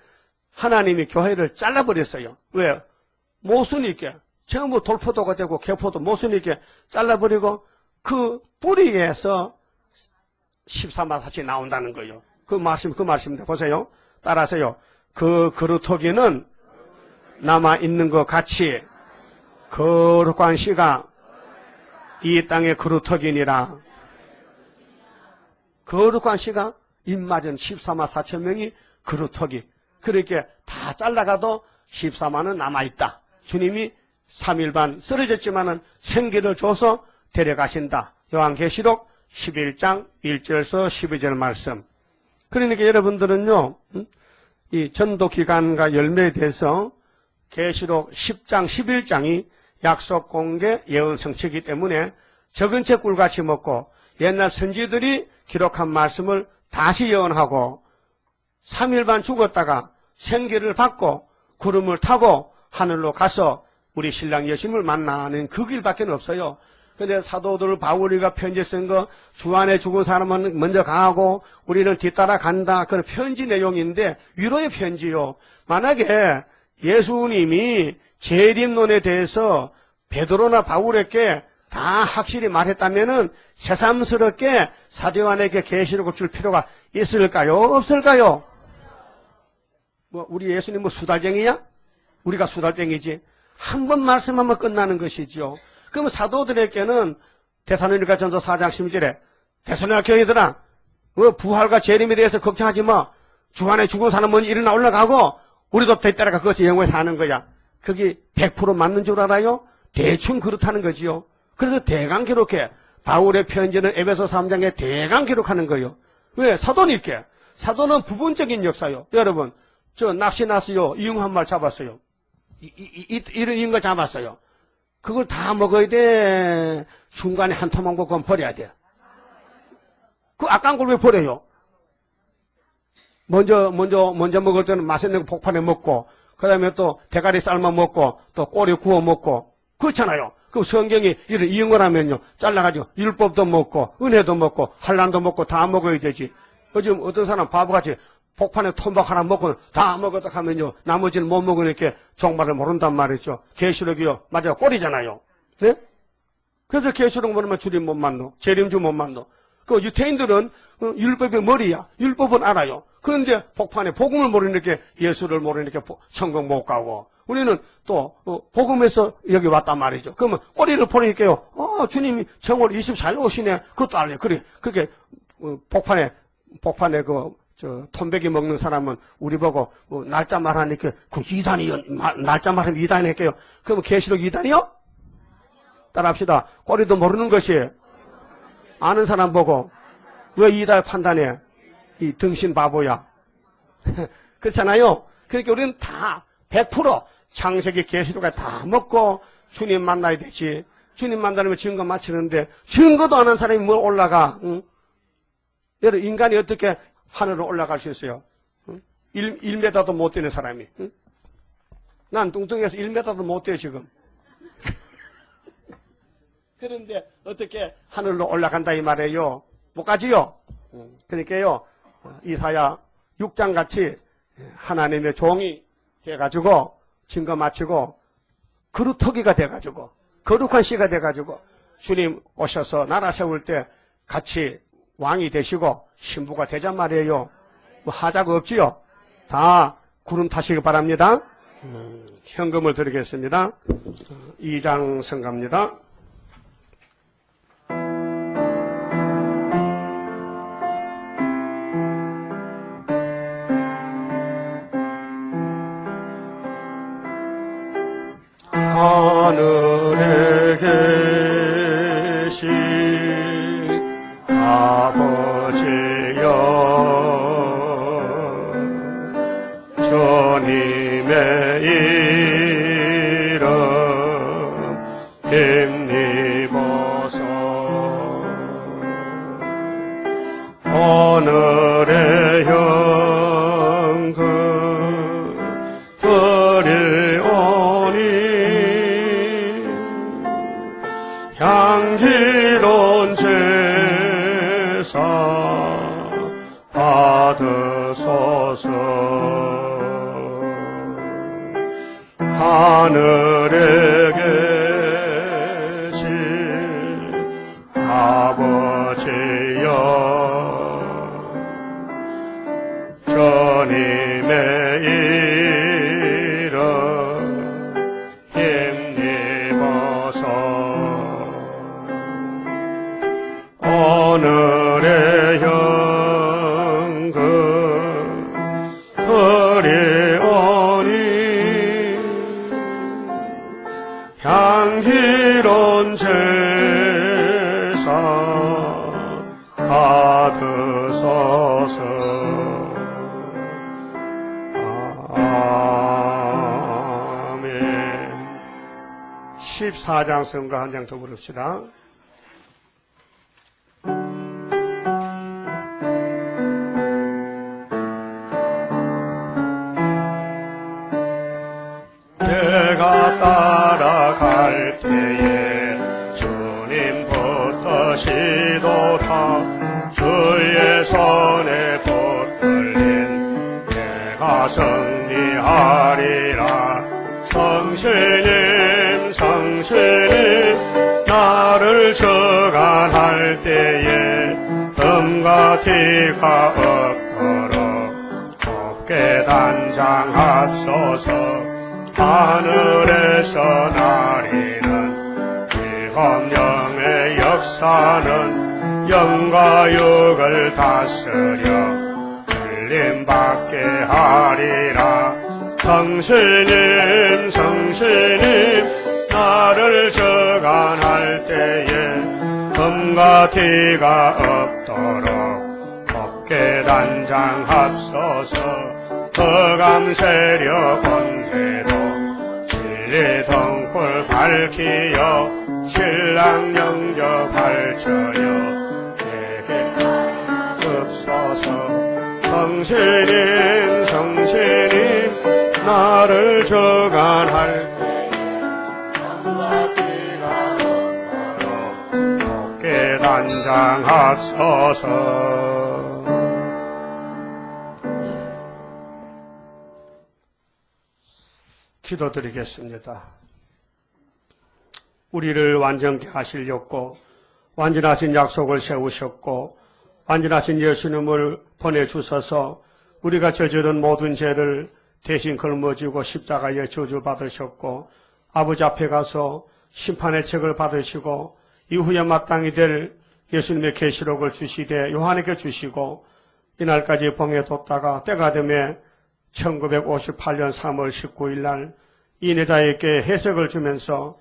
하나님이 교회를 잘라버렸어요. 왜? 모순있게 전부 돌포도가 되고 개포도 모순있게 잘라버리고 그 뿌리에서 14만 4천이 나온다는 거예요. 그 말씀입니다. 보세요. 따라서요. 그 그루터기는 남아있는 것 같이 거룩한 씨가 이 땅의 그루터기니라. 거룩한 씨가 입맞은 14만 4천 명이 그루터기. 그렇게 다 잘라가도 14만은 남아있다. 주님이 3일 반 쓰러졌지만은 생기를 줘서 데려가신다. 요한계시록 11장 1절에서 12절 말씀. 그러니까 여러분들은요, 이 전도기간과 열매에 대해서 계시록 10장 11장이 약속 공개 예언 성취이기 때문에 적은 책 꿀같이 먹고 옛날 선지들이 기록한 말씀을 다시 예언하고 3일 반 죽었다가 생기를 받고 구름을 타고 하늘로 가서 우리 신랑 예수님을 만나는 그 길밖에 없어요. 근데 사도들 바울이가 편지 쓴 거 주 안에 죽은 사람은 먼저 가고 우리는 뒤따라 간다. 그런 편지 내용인데 위로의 편지요. 만약에 예수님이 재림론에 대해서 베드로나 바울에게 다 확실히 말했다면은 새삼스럽게 사도 요한에게 계시록을 줄 필요가 있을까요? 없을까요? 뭐 우리 예수님 뭐 수달쟁이야? 우리가 수달쟁이지. 한 번 말씀하면 끝나는 것이지요. 그러면 사도들에게는 데살로니가 전서 4장 10절에 데살로니가 교회들아 부활과 재림에 대해서 걱정하지 마. 주 안에 죽은 사람은 일어나 올라가고 우리도 뒤따라가 그것이 영원히 사는 거야. 그게 100% 맞는 줄 알아요? 대충 그렇다는 거지요. 그래서 대강 기록해. 바울의 편지는 에베소 3장에 대강 기록하는 거예요. 왜? 사도니까. 사도는 부분적인 역사요. 여러분, 저 낚시 났어요. 이응 한 마리 잡았어요. 이런 거 잡았어요. 그걸 다 먹어야 돼. 중간에 한 토막 먹고 버려야 돼. 그 아까운 걸 왜 버려요? 먼저 먹을 때는 맛있는 거 폭판에 먹고, 그 다음에 또 대가리 삶아 먹고, 또 꼬리 구워 먹고, 그렇잖아요. 그 성경이 이런 이응을 잘라가지고 율법도 먹고, 은혜도 먹고, 한란도 먹고 다 먹어야 되지. 요즘 어떤 사람 바보같이 폭판에 토막 하나 먹고 다 먹었다 하면요. 나머지는 못 먹으니까 종말을 모른단 말이죠. 계시록이요. 맞아요. 꼴이잖아요. 네? 그래서 계시록 모르면 주님 못 만나. 재림주 못 만나. 그 유태인들은 율법의 머리야. 율법은 알아요. 그런데 폭판에 복음을 모르니까 예수를 모르니까 천국 못 가고. 우리는 또 복음에서 여기 왔단 말이죠. 그러면 꼬리를 보니까요. 주님이 정월 24일 오시네. 그것도 알아요. 그래. 그렇게 폭판에 톰배기 먹는 사람은 우리 보고 날짜 말하니까 그 이단이요. 날짜 말하면 이단이니까요. 그러면 계시록 이단이요? 따라합시다. 꼬리도 모르는 것이 아는 사람 보고 왜 이단 판단해? 이 등신 바보야. 그렇잖아요. 그러니까 우리는 다 100% 창세기 계시록까지 다 먹고 주님 만나야 되지. 주님 만나려면 증거 마치는데 증거도 안 한 사람이 뭘 올라가? 응? 여러분 인간이 어떻게 하늘로 올라갈 수 있어요? 응? 1m도 못 되는 사람이. 응? 난 뚱뚱해서 1m도 못 돼요 지금. 그런데 어떻게 하늘로 올라간다 이 말이에요? 못 가지요? 그러니까요 이사야 6장 같이 하나님의 종이 돼가지고 증거 마치고 그루터기가 돼가지고 거룩한 씨가 돼가지고 주님 오셔서 나라 세울 때 같이 왕이 되시고 신부가 되잔 말이에요. 뭐 하자가 없지요? 다 구름 타시기 바랍니다. 현금을 드리겠습니다. 2장 성가입니다. 하늘에 계신 아버지여 주님의 이름 힘입어서 오늘의 현금 드리오니 향기로운 제사 받으소서. 하늘에 계신 아버지여 주님의 이름 힘입어서 오늘의 현금 드리오니 향기로운 제사 받으소서. 아멘. 14장 성가 한 장 더 부릅시다. 내가 따라갈 때에 주님 붙드시도다. 주의 손에 붙들린 내가 승리하리라. 성신님 성신님 나를 주관할 때에 흠과 티가 없도록 곱게 단장하소서. 하늘에서 나리는 위험령의 역사는 영과 육을 다스려 들림받게 하리라. 성신님 성신님 나를 주관할 때에 흠과 티가 없도록 곱게 단장하소서. 흑암 세력 온대도 진리 등불 밝히여 신랑 영접 밝혀여 내게 흡소서. 성신님 성신님 나를 주관할 때에 흠과 티가 없도록 곱게 단장하소서. 기도드리겠습니다. 우리를 완전케 하시려고 완전하신 약속을 세우셨고 완전하신 예수님을 보내주셔서 우리가 저지른 모든 죄를 대신 걸머지고 십자가에 저주받으셨고 아버지 앞에 가서 심판의 책을 받으시고 이후에 마땅히 될 예수님의 계시록을 주시되 요한에게 주시고 이날까지 봉에 뒀다가 때가 되매 1958년 3월 19일 날 이내자에게 해석을 주면서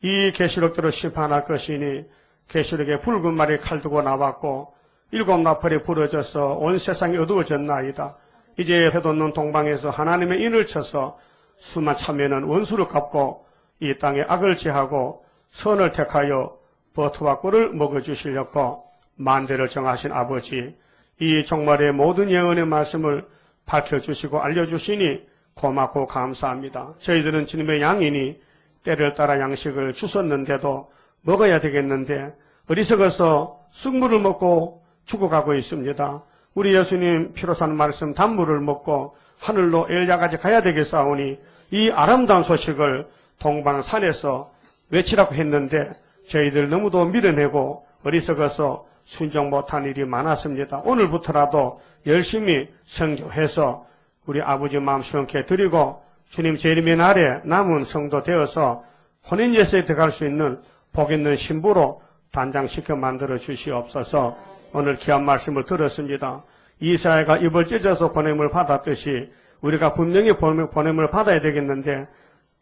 이 계시록대로 심판할 것이니 계시록에 붉은 말이 칼 두고 나왔고 7 나팔이 부러져서 온 세상이 어두워졌나이다. 이제 해돋는 동방에서 하나님의 인을 쳐서 수만 참여는 원수를 갚고 이 땅에 악을 제하고 선을 택하여 버터와 꿀을 먹어주시려고 만대를 정하신 아버지, 이 종말의 모든 예언의 말씀을 밝혀주시고 알려주시니 고맙고 감사합니다. 저희들은 주님의 양이니 때를 따라 양식을 주셨는데도 먹어야 되겠는데 어리석어서 쑥물을 먹고 죽어가고 있습니다. 우리 예수님 피로 산 말씀 단물을 먹고 하늘로 엘리야까지 가야 되겠사오니 이 아름다운 소식을 동방산에서 외치라고 했는데 저희들 너무도 밀어내고 어리석어서 순종 못한 일이 많았습니다. 오늘부터라도 열심히 선교해서 우리 아버지 마음 시원케 드리고 주님 재림의 날에 남은 성도 되어서 혼인예수에 들어갈 수 있는 복 있는 신부로 단장시켜 만들어 주시옵소서. 오늘 귀한 말씀을 들었습니다. 이사야가 입을 찢어서 보냄을 받았듯이 우리가 분명히 보냄을 받아야 되겠는데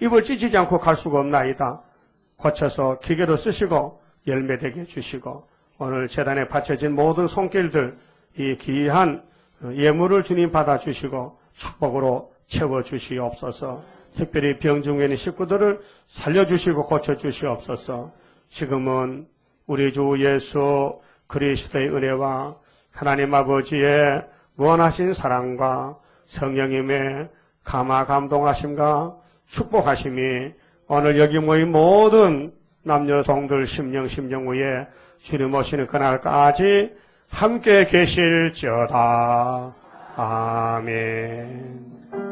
입을 찢지 않고 갈 수가 없나이다. 고쳐서 기계로 쓰시고 열매되게 해주시고 오늘 재단에 바쳐진 모든 손길들 이 귀한 예물을 주님 받아주시고 축복으로 채워주시옵소서. 특별히 병중에 있는 식구들을 살려주시고 고쳐주시옵소서. 지금은 우리 주 예수 그리스도의 은혜와 하나님 아버지의 무한하신 사랑과 성령님의 감화 감동하심과 축복하심이 오늘 여기 모인 모든 남녀 종들 심령 위에 주님 오시는 그날까지 함께 계실지어다. 아멘.